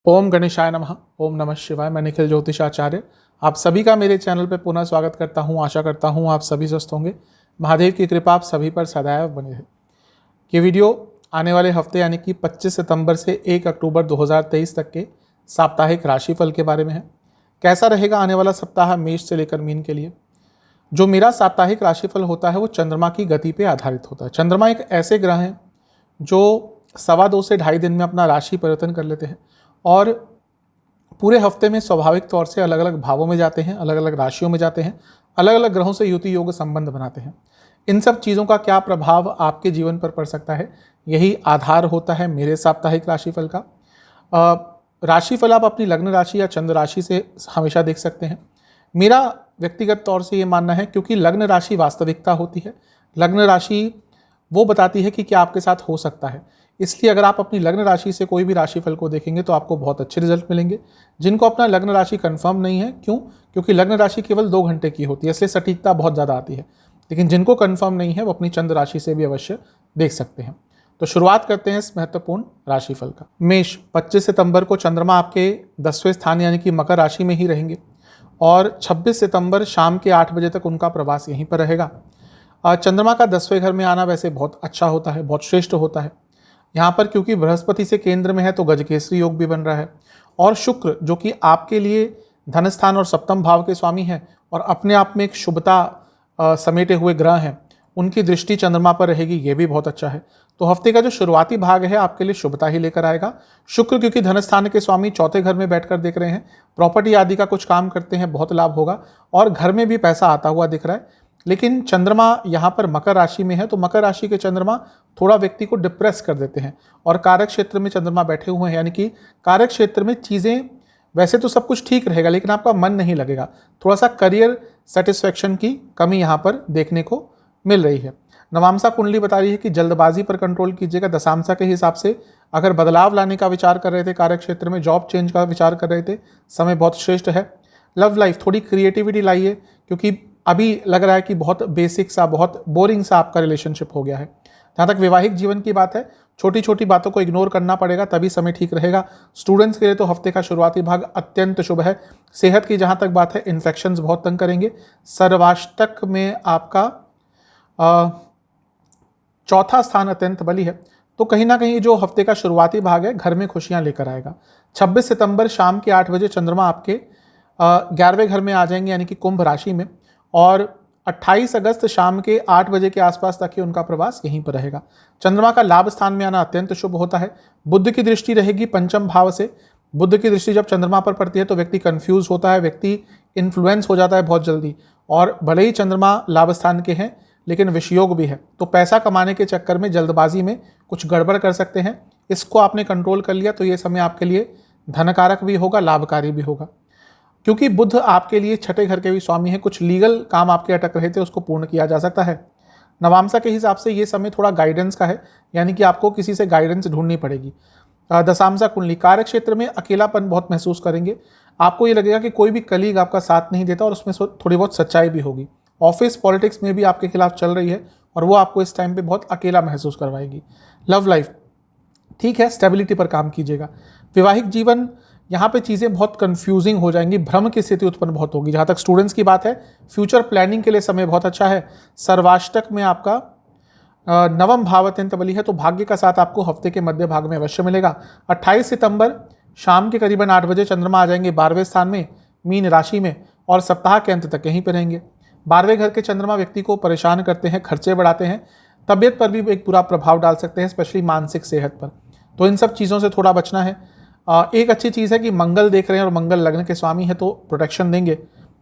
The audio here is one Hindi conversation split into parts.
ओम गणेशाय नमः। ओम नमः शिवाय। मैं निखिल ज्योतिषाचार्य आप सभी का मेरे चैनल पर पुनः स्वागत करता हूं। आशा करता हूं आप सभी स्वस्थ होंगे। महादेव की कृपा आप सभी पर सदैव बनी रहे। ये वीडियो आने वाले हफ्ते यानी कि 25 सितंबर से 1 अक्टूबर 2023 तक के साप्ताहिक राशिफल के बारे में है। कैसा रहेगा आने वाला सप्ताह मेष से लेकर मीन के लिए। जो मेरा साप्ताहिक राशिफल होता है वो चंद्रमा की गति पर आधारित होता है। चंद्रमा एक ऐसे ग्रह हैं जो 2.25 से 2.5 दिन में अपना राशि परिवर्तन कर लेते हैं और पूरे हफ्ते में स्वाभाविक तौर से अलग अलग भावों में जाते हैं, अलग अलग राशियों में जाते हैं, अलग अलग ग्रहों से युति योग संबंध बनाते हैं। इन सब चीज़ों का क्या प्रभाव आपके जीवन पर पड़ सकता है, यही आधार होता है मेरे साप्ताहिक राशिफल का। राशिफल आप अपनी लग्न राशि या चंद्र राशि से हमेशा देख सकते हैं। मेरा व्यक्तिगत तौर से ये मानना है, क्योंकि लग्न राशि वास्तविकता होती है, लग्न राशि वो बताती है कि क्या आपके साथ हो सकता है। इसलिए अगर आप अपनी लग्न राशि से कोई भी राशिफल को देखेंगे तो आपको बहुत अच्छे रिजल्ट मिलेंगे। जिनको अपना लग्न राशि कंफर्म नहीं है, क्यों? क्योंकि लग्न राशि केवल 2 घंटे की होती है, इसलिए सटीकता बहुत ज़्यादा आती है। लेकिन जिनको कंफर्म नहीं है वो अपनी चंद्र राशि से भी अवश्य देख सकते हैं। तो शुरुआत करते हैं इस महत्वपूर्ण राशिफल का। मेष, 25 सितंबर को चंद्रमा आपके 10वें स्थान यानी कि मकर राशि में ही रहेंगे और 26 सितंबर शाम के 8 बजे तक उनका प्रवास यहीं पर रहेगा। चंद्रमा का 10वें घर में आना वैसे बहुत अच्छा होता है, बहुत श्रेष्ठ होता है। यहाँ पर क्योंकि बृहस्पति से केंद्र में है तो गजकेसरी योग भी बन रहा है और शुक्र जो कि आपके लिए धन स्थान और सप्तम भाव के स्वामी हैं और अपने आप में एक शुभता समेटे हुए ग्रह हैं, उनकी दृष्टि चंद्रमा पर रहेगी, ये भी बहुत अच्छा है। तो हफ्ते का जो शुरुआती भाग है आपके लिए शुभता ही लेकर आएगा। शुक्र क्योंकि धन स्थान के स्वामी चौथे घर में बैठकर देख रहे हैं, प्रॉपर्टी आदि का कुछ काम करते हैं, बहुत लाभ होगा और घर में भी पैसा आता हुआ दिख रहा है। लेकिन चंद्रमा यहाँ पर मकर राशि में है तो मकर राशि के चंद्रमा थोड़ा व्यक्ति को डिप्रेस कर देते हैं और कारक क्षेत्र में चंद्रमा बैठे हुए हैं, यानी कि कारक क्षेत्र में चीज़ें वैसे तो सब कुछ ठीक रहेगा लेकिन आपका मन नहीं लगेगा, थोड़ा सा करियर सेटिस्फेक्शन की कमी यहाँ पर देखने को मिल रही है। नवांसा कुंडली बता रही है कि जल्दबाजी पर कंट्रोल कीजिएगा। दशांशा के हिसाब से अगर बदलाव लाने का विचार कर रहे थे, कार्य क्षेत्र में जॉब चेंज का विचार कर रहे थे, समय बहुत श्रेष्ठ है। लव लाइफ, थोड़ी क्रिएटिविटी लाइए क्योंकि अभी लग रहा है कि बहुत बेसिक सा, बहुत बोरिंग सा आपका रिलेशनशिप हो गया है। जहाँ तक वैवाहिक जीवन की बात है, छोटी छोटी बातों को इग्नोर करना पड़ेगा, तभी समय ठीक रहेगा। स्टूडेंट्स के लिए तो हफ्ते का शुरुआती भाग अत्यंत शुभ है। सेहत की जहाँ तक बात है, इन्फेक्शंस बहुत तंग करेंगे। सर्वाष्टक में आपका चौथा स्थान अत्यंत बली है, तो कहीं ना कहीं जो हफ्ते का शुरुआती भाग है घर में खुशियाँ लेकर आएगा। 26 सितंबर शाम के 8 बजे चंद्रमा आपके 11वें घर में आ जाएंगे यानी कि कुंभ राशि में और 28 अगस्त शाम के 8 बजे के आसपास तक ही उनका प्रवास यहीं पर रहेगा। चंद्रमा का लाभ स्थान में आना अत्यंत शुभ होता है। बुध की दृष्टि रहेगी पंचम भाव से। बुध की दृष्टि जब चंद्रमा पर पड़ती है तो व्यक्ति कंफ्यूज होता है, व्यक्ति इन्फ्लुएंस हो जाता है बहुत जल्दी, और भले ही चंद्रमा लाभ स्थान के हैं लेकिन विषयोग भी है, तो पैसा कमाने के चक्कर में जल्दबाजी में कुछ गड़बड़ कर सकते हैं। इसको आपने कंट्रोल कर लिया तो ये समय आपके लिए धनकारक भी होगा, लाभकारी भी होगा। क्योंकि बुध आपके लिए छठे घर के भी स्वामी हैं, कुछ लीगल काम आपके अटक रहे थे उसको पूर्ण किया जा सकता है। नवांशा के हिसाब से ये समय थोड़ा गाइडेंस का है, यानी कि आपको किसी से गाइडेंस ढूंढनी पड़ेगी। दशांशा कुंडली, कार्य क्षेत्र में अकेलापन बहुत महसूस करेंगे। आपको ये लगेगा कि कोई भी कलीग आपका साथ नहीं देता और उसमें थोड़ी बहुत सच्चाई भी होगी। ऑफिस पॉलिटिक्स में भी आपके खिलाफ चल रही है और वो आपको इस टाइम पे बहुत अकेला महसूस करवाएगी। लव लाइफ ठीक है, स्टेबिलिटी पर काम कीजिएगा। वैवाहिक जीवन, यहाँ पे चीज़ें बहुत कंफ्यूजिंग हो जाएंगी, भ्रम की स्थिति उत्पन्न बहुत होगी। जहाँ तक स्टूडेंट्स की बात है, फ्यूचर प्लानिंग के लिए समय बहुत अच्छा है। सर्वाष्टक में आपका 9वां भाव अत्यंत बली है, तो भाग्य का साथ आपको हफ्ते के मध्य भाग में अवश्य मिलेगा। 28 सितंबर शाम के करीबन 8 बजे चंद्रमा आ जाएंगे 12वें स्थान में मीन राशि में और सप्ताह के अंत तक यहीं पर रहेंगे। 12वें घर के चंद्रमा व्यक्ति को परेशान करते हैं, खर्चे बढ़ाते हैं, तबियत पर भी एक बुरा प्रभाव डाल सकते हैं, स्पेशली मानसिक सेहत पर। तो इन सब चीज़ों से थोड़ा बचना है। एक अच्छी चीज़ है कि मंगल देख रहे हैं और मंगल लग्न के स्वामी है तो प्रोटेक्शन देंगे,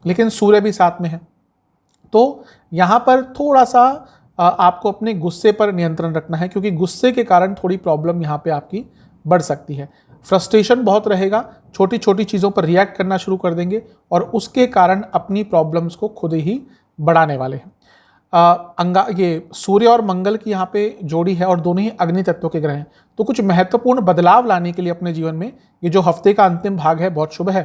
लेकिन सूर्य भी साथ में है, तो यहाँ पर थोड़ा सा आपको अपने गुस्से पर नियंत्रण रखना है, क्योंकि गुस्से के कारण थोड़ी प्रॉब्लम यहाँ पे आपकी बढ़ सकती है। फ्रस्ट्रेशन बहुत रहेगा, छोटी छोटी चीज़ों पर रिएक्ट करना शुरू कर देंगे और उसके कारण अपनी प्रॉब्लम्स को खुद ही बढ़ाने वाले हैं। ये सूर्य और मंगल की यहाँ पे जोड़ी है और दोनों ही अग्नि तत्व के ग्रह हैं, तो कुछ महत्वपूर्ण बदलाव लाने के लिए अपने जीवन में ये जो हफ्ते का अंतिम भाग है बहुत शुभ है।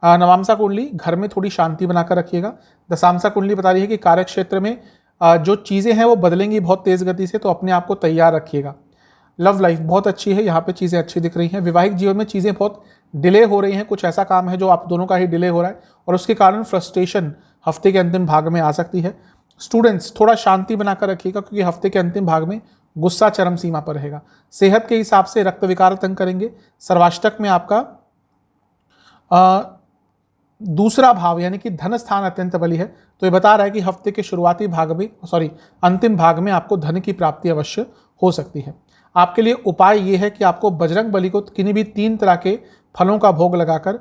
नवांशा कुंडली, घर में थोड़ी शांति बनाकर रखिएगा। दशांशा कुंडली बता रही है कि कार्य क्षेत्र में जो चीज़ें हैं वो बदलेंगी बहुत तेज़ गति से, तो अपने आप को तैयार रखिएगा। लव लाइफ बहुत अच्छी है, यहाँ पे चीज़ें अच्छी दिख रही हैं। वैवाहिक जीवन में चीज़ें बहुत डिले हो रही हैं, कुछ ऐसा काम है जो आप दोनों का ही डिले हो रहा है और उसके कारण फ्रस्ट्रेशन हफ्ते के अंतिम भाग में आ सकती है। स्टूडेंट्स थोड़ा शांति बनाकर रखिएगा क्योंकि हफ्ते के अंतिम भाग में गुस्सा चरम सीमा पर रहेगा। सेहत के हिसाब से रक्त विकार तंग करेंगे। सर्वाष्टक में आपका दूसरा भाव यानी कि धन स्थान अत्यंत बली है, तो ये बता रहा है कि हफ्ते के शुरुआती भाग में अंतिम भाग में आपको धन की प्राप्ति अवश्य हो सकती है। आपके लिए उपाय ये है कि आपको बजरंग बली को किन्हीं भी 3 तरह के फलों का भोग लगाकर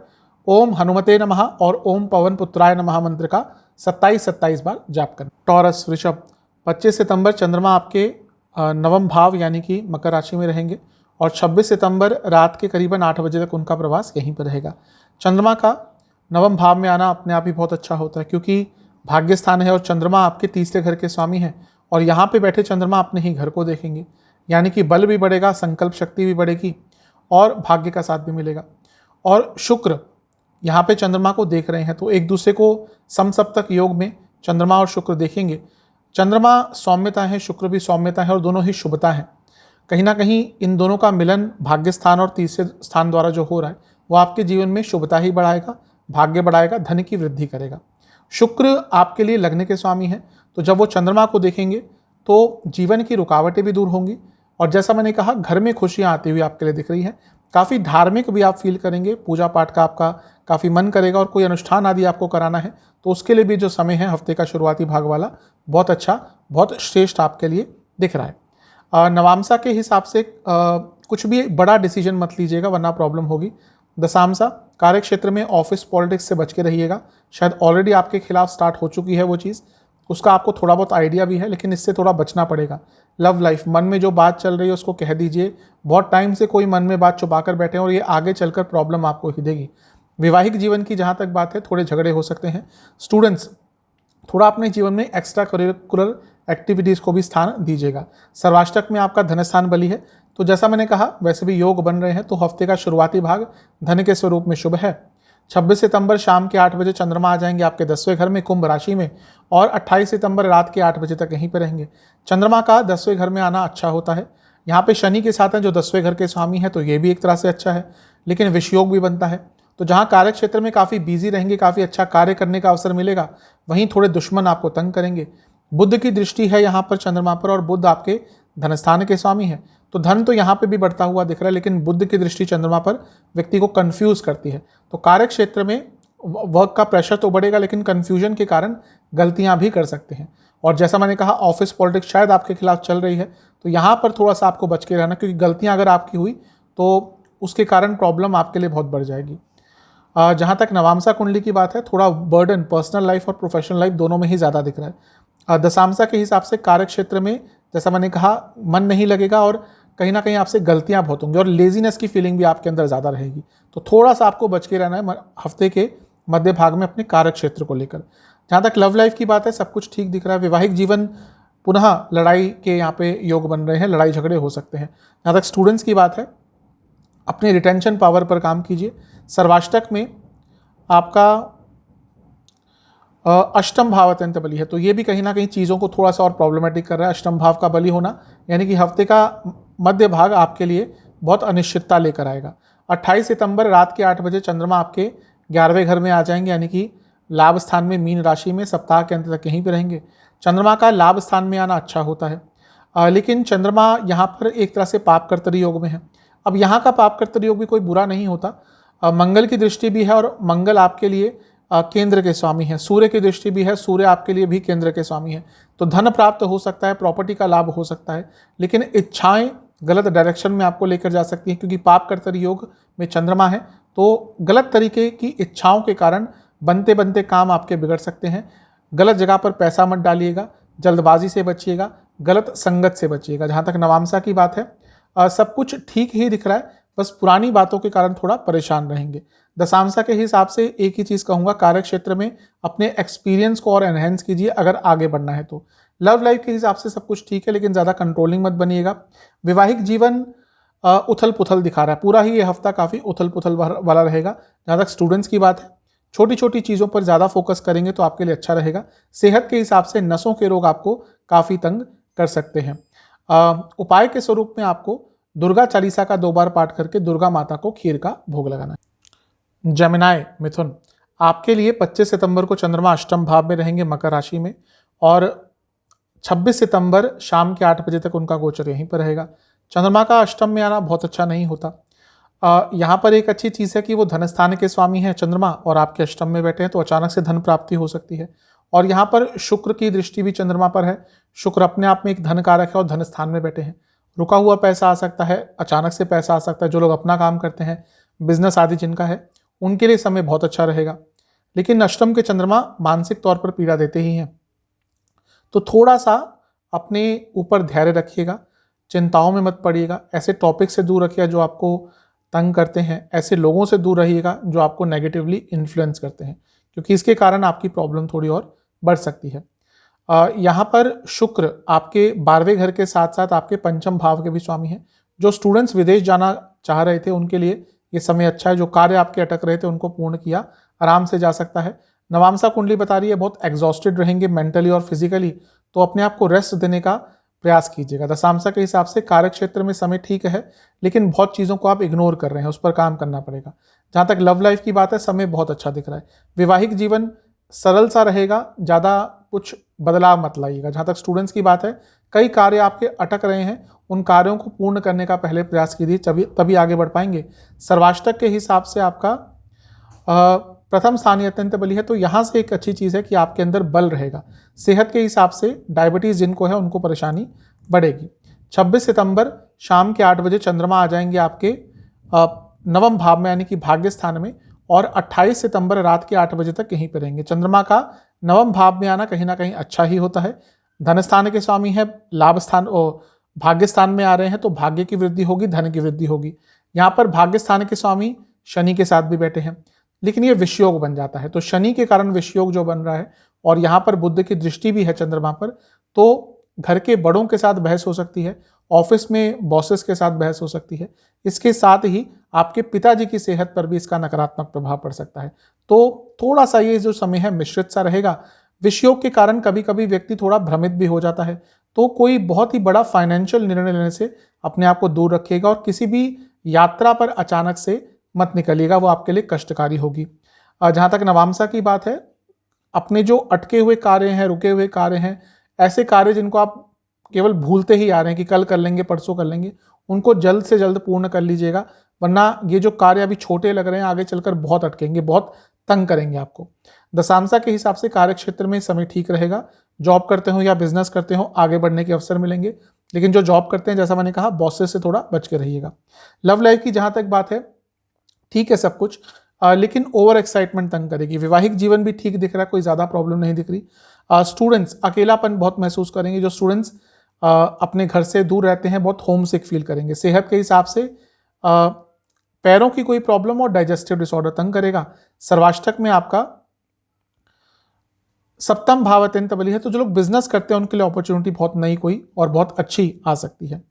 ओम हनुमते नमः और ओम पवन पुत्राय नमः मंत्र का 27 बार जाप करना। टॉरस वृषभ, 25 सितंबर चंद्रमा आपके नवम भाव यानी कि मकर राशि में रहेंगे और 26 सितंबर रात के करीबन 8 बजे तक उनका प्रवास यहीं पर रहेगा। चंद्रमा का नवम भाव में आना अपने आप ही बहुत अच्छा होता है क्योंकि भाग्य स्थान है और चंद्रमा आपके तीसरे घर के स्वामी हैं और यहाँ पे बैठे चंद्रमा अपने ही घर को देखेंगे, यानी कि बल भी बढ़ेगा, संकल्प शक्ति भी बढ़ेगी और भाग्य का साथ भी मिलेगा। और शुक्र यहाँ पे चंद्रमा को देख रहे हैं तो एक दूसरे को समसप्तक योग में चंद्रमा और शुक्र देखेंगे। चंद्रमा सौम्यता है, शुक्र भी सौम्यता है और दोनों ही शुभता है। कहीं ना कहीं इन दोनों का मिलन भाग्य स्थान और तीसरे स्थान द्वारा जो हो रहा है वो आपके जीवन में शुभता ही बढ़ाएगा, भाग्य बढ़ाएगा, धन की वृद्धि करेगा। शुक्र आपके लिए लग्न के स्वामी हैं, तो जब वो चंद्रमा को देखेंगे तो जीवन की रुकावटें भी दूर होंगी और जैसा मैंने कहा घर में खुशियां आती हुई आपके लिए दिख रही हैं। काफ़ी धार्मिक भी आप फील करेंगे, पूजा पाठ का आपका काफ़ी मन करेगा और कोई अनुष्ठान आदि आपको कराना है तो उसके लिए भी जो समय है हफ्ते का शुरुआती भाग वाला बहुत अच्छा, बहुत श्रेष्ठ आपके लिए दिख रहा है। नवामसा के हिसाब से कुछ भी बड़ा डिसीजन मत लीजिएगा वरना प्रॉब्लम होगी। दशामसा, कार्य क्षेत्र में ऑफिस पॉलिटिक्स से बच के रहिएगा, शायद ऑलरेडी आपके खिलाफ स्टार्ट हो चुकी है वो चीज़, उसका आपको थोड़ा बहुत आइडिया भी है लेकिन इससे थोड़ा बचना पड़ेगा। लव लाइफ, मन में जो बात चल रही है उसको कह दीजिए, बहुत टाइम से कोई मन में बात छुपा कर बैठे हैं और ये आगे चलकर प्रॉब्लम आपको ही देगी। वैवाहिक जीवन की जहाँ तक बात है थोड़े झगड़े हो सकते हैं। स्टूडेंट्स थोड़ा अपने जीवन में एक्स्ट्रा करिकुलर एक्टिविटीज़ को भी स्थान दीजिएगा। सर्वाष्टक में आपका धन स्थान बली है तो जैसा मैंने कहा वैसे भी योग बन रहे हैं तो हफ्ते का शुरुआती भाग धन के स्वरूप में शुभ है। 26 सितंबर शाम के 8 बजे चंद्रमा आ जाएंगे आपके 10वें घर में कुंभ राशि में और 28 सितंबर रात के 8 बजे तक यहीं पर रहेंगे। चंद्रमा का 10वें घर में आना अच्छा होता है। यहाँ पे शनि के साथ हैं जो 10वें घर के स्वामी हैं तो ये भी एक तरह से अच्छा है, लेकिन विषयोग भी बनता है। तो जहाँ कार्य क्षेत्र में काफ़ी बिजी रहेंगे, काफ़ी अच्छा कार्य करने का अवसर मिलेगा, वहीं थोड़े दुश्मन आपको तंग करेंगे। बुध की दृष्टि है यहाँ पर चंद्रमा पर और बुध आपके धनस्थान के स्वामी हैं तो धन तो यहाँ पे भी बढ़ता हुआ दिख रहा है, लेकिन बुध की दृष्टि चंद्रमा पर व्यक्ति को कंफ्यूज करती है। तो कार्य क्षेत्र में वर्क का प्रेशर तो बढ़ेगा लेकिन कंफ्यूजन के कारण गलतियाँ भी कर सकते हैं। और जैसा मैंने कहा ऑफिस पॉलिटिक्स शायद आपके खिलाफ चल रही है तो यहाँ पर थोड़ा सा आपको बच के रहना क्योंकि गलतियाँ अगर आपकी हुई तो उसके कारण प्रॉब्लम आपके लिए बहुत बढ़ जाएगी। जहाँ तक नवामसा कुंडली की बात है थोड़ा बर्डन पर्सनल लाइफ और प्रोफेशनल लाइफ दोनों में ही ज़्यादा दिख रहा है। दशामसा के हिसाब से कार्य क्षेत्र में जैसा मैंने कहा मन नहीं लगेगा और कहीं ना कहीं आपसे गलतियां बहुत होंगी और लेजीनेस की फीलिंग भी आपके अंदर ज़्यादा रहेगी, तो थोड़ा सा आपको बच के रहना है हफ्ते के मध्य भाग में अपने कार्य क्षेत्र को लेकर। जहाँ तक लव लाइफ की बात है सब कुछ ठीक दिख रहा है। वैवाहिक जीवन पुनः लड़ाई के यहाँ पे योग बन रहे हैं, लड़ाई झगड़े हो सकते हैं। जहाँ तक स्टूडेंट्स की बात है अपने रिटेंशन पावर पर काम कीजिए। सर्वाष्टक में आपका अष्टम भाव अत्यंत बली है तो ये भी कहीं ना कहीं चीज़ों को थोड़ा सा और प्रॉब्लमेटिक कर रहा है। अष्टम भाव का बली होना यानी कि हफ्ते का मध्य भाग आपके लिए बहुत अनिश्चितता लेकर आएगा। 28 सितंबर रात के 8 बजे चंद्रमा आपके 11वें घर में आ जाएंगे यानी कि लाभ स्थान में मीन राशि में सप्ताह के अंत तक यहीं पर रहेंगे। चंद्रमा का लाभ स्थान में आना अच्छा होता है लेकिन चंद्रमा यहाँ पर एक तरह से पाप कर्तरी योग में है। अब यहाँ का पाप कर्तरी योग भी कोई बुरा नहीं होता। मंगल की दृष्टि भी है और मंगल आपके लिए केंद्र के स्वामी है। सूर्य की दृष्टि भी है, सूर्य आपके लिए भी केंद्र के स्वामी है। तो धन प्राप्त हो सकता है, प्रॉपर्टी का लाभ हो सकता है, लेकिन इच्छाएं गलत डायरेक्शन में आपको लेकर जा सकती हैं क्योंकि पाप कर्तरी योग में चंद्रमा है तो गलत तरीके की इच्छाओं के कारण बनते बनते काम आपके बिगड़ सकते हैं। गलत जगह पर पैसा मत डालिएगा, जल्दबाजी से बचिएगा, गलत संगत से बचिएगा। जहाँ तक नवामसा की बात है सब कुछ ठीक ही दिख रहा है, बस पुरानी बातों के कारण थोड़ा परेशान रहेंगे। दशांशा के हिसाब से एक ही चीज़ कहूँगा, कार्य क्षेत्र में अपने एक्सपीरियंस को और एनहेंस कीजिए अगर आगे बढ़ना है तो। लव लाइफ के हिसाब से सब कुछ ठीक है लेकिन ज़्यादा कंट्रोलिंग मत बनिएगा। वैवाहिक जीवन उथल पुथल दिखा रहा है, पूरा ही ये हफ्ता काफ़ी उथल पुथल वाला रहेगा। जहाँ तक स्टूडेंट्स की बात है छोटी छोटी चीज़ों पर ज़्यादा फोकस करेंगे तो आपके लिए अच्छा रहेगा। सेहत के हिसाब से नसों के रोग आपको काफ़ी तंग कर सकते हैं। उपाय के स्वरूप में आपको दुर्गा चालीसा का 2 बार पाठ करके दुर्गा माता को खीर का भोग लगाना है। जेमिनाई मिथुन, आपके लिए 25 सितंबर को चंद्रमा अष्टम भाव में रहेंगे मकर राशि में, और 26 सितंबर शाम के 8 बजे तक उनका गोचर यहीं पर रहेगा। चंद्रमा का अष्टम में आना बहुत अच्छा नहीं होता। यहाँ पर एक अच्छी चीज़ है कि वो धन स्थान के स्वामी हैं चंद्रमा, और आपके अष्टम में बैठे हैं, तो अचानक से धन प्राप्ति हो सकती है। और यहाँ पर शुक्र की दृष्टि भी चंद्रमा पर है। शुक्र अपने आप में एक धन कारक है और धन स्थान में बैठे हैं। रुका हुआ पैसा आ सकता है, अचानक से पैसा आ सकता है। जो लोग अपना काम करते हैं, बिजनेस आदि जिनका है, उनके लिए समय बहुत अच्छा रहेगा। लेकिन अष्टम के चंद्रमा मानसिक तौर पर पीड़ा देते ही हैं, तो थोड़ा सा अपने ऊपर धैर्य रखिएगा, चिंताओं में मत पड़िएगा, ऐसे टॉपिक से दूर रखिएगा जो आपको तंग करते हैं, ऐसे लोगों से दूर रहिएगा जो आपको नेगेटिवली इन्फ्लुएंस करते हैं, क्योंकि इसके कारण आपकी प्रॉब्लम थोड़ी और बढ़ सकती है। यहाँ पर शुक्र आपके 12वें घर के साथ साथ आपके पंचम भाव के भी स्वामी हैं। जो स्टूडेंट्स विदेश जाना चाह रहे थे उनके लिए ये समय अच्छा है। जो कार्य आपके अटक रहे थे उनको पूर्ण किया आराम से जा सकता है। नवांसा कुंडली बता रही है बहुत एग्जॉस्टेड रहेंगे मेंटली और फिजिकली, तो अपने आप को रेस्ट देने का प्रयास कीजिएगा। दशांशा के हिसाब से कार्य क्षेत्र में समय ठीक है, लेकिन बहुत चीज़ों को आप इग्नोर कर रहे हैं, उस पर काम करना पड़ेगा। जहाँ तक लव लाइफ की बात है, समय बहुत अच्छा दिख रहा है। वैवाहिक जीवन सरल सा रहेगा, ज़्यादा कुछ बदलाव मत लाइएगा। जहाँ तक स्टूडेंट्स की बात है, कई कार्य आपके अटक रहे हैं, उन कार्यों को पूर्ण करने का पहले प्रयास कीजिए, तभी आगे बढ़ पाएंगे। सर्वाष्टक के हिसाब से आपका प्रथम स्थानीय अत्यंत बली है, तो यहाँ से एक अच्छी चीज़ है कि आपके अंदर बल रहेगा। सेहत के हिसाब से डायबिटीज़ जिनको है उनको परेशानी बढ़ेगी। 26 सितंबर शाम के 8 बजे चंद्रमा आ जाएंगे आपके नवम भाव में, यानी कि भाग्य स्थान में, और 28 सितंबर रात के 8 बजे तक यहीं पर रहेंगे। चंद्रमा का नवम भाव में आना कहीं ना कहीं अच्छा ही होता है। धन स्थान के स्वामी है, लाभ स्थान और भाग्य स्थान में आ रहे हैं, तो भाग्य की वृद्धि होगी, धन की वृद्धि होगी। यहाँ पर भाग्य स्थान के स्वामी शनि के साथ भी बैठे हैं, लेकिन ये विषयोग बन जाता है, तो शनि के कारण विषयोग जो बन रहा है, और यहाँ पर बुध की दृष्टि भी है चंद्रमा पर, तो घर के बड़ों के साथ बहस हो सकती है, ऑफिस में बॉसेस के साथ बहस हो सकती है। इसके साथ ही आपके पिताजी की सेहत पर भी इसका नकारात्मक प्रभाव पड़ सकता है। तो थोड़ा सा ये जो समय है मिश्रित सा रहेगा। विषयोग के कारण कभी कभी व्यक्ति थोड़ा भ्रमित भी हो जाता है, तो कोई बहुत ही बड़ा फाइनेंशियल निर्णय लेने से अपने आप को दूर रखिएगा, और किसी भी यात्रा पर अचानक से मत निकलिएगा, वो आपके लिए कष्टकारी होगी। जहाँ तक नवामसा की बात है, अपने जो अटके हुए कार्य हैं, रुके हुए कार्य हैं, ऐसे कार्य जिनको आप केवल भूलते ही आ रहे हैं कि कल कर लेंगे, परसों कर लेंगे, उनको जल्द से जल्द पूर्ण कर लीजिएगा, वरना ये जो कार्य अभी छोटे लग रहे हैं आगे चलकर बहुत अटकेंगे, बहुत तंग करेंगे आपको। दशांशा के हिसाब से कार्य क्षेत्र में समय ठीक रहेगा। जॉब करते हो या बिजनेस करते हो, आगे बढ़ने के अवसर मिलेंगे, लेकिन जो जॉब करते हैं, जैसा मैंने कहा, बॉसेस से थोड़ा बच के रहिएगा। लव लाइफ की जहाँ तक बात है, ठीक है सब कुछ, लेकिन ओवर एक्साइटमेंट तंग करेगी। वैवाहिक जीवन भी ठीक दिख रहा है, कोई ज़्यादा प्रॉब्लम नहीं दिख रही। स्टूडेंट्स अकेलापन बहुत महसूस करेंगे। जो स्टूडेंट्स अपने घर से दूर रहते हैं, बहुत होम सिक फील करेंगे। सेहत के हिसाब से पैरों की कोई प्रॉब्लम और डाइजेस्टिव डिसऑर्डर तंग करेगा। सर्वाष्टक में आपका सप्तम भाव अत्यंत बली है, तो जो लोग बिजनेस करते हैं उनके लिए अपॉर्चुनिटी बहुत नई कोई और बहुत अच्छी आ सकती है।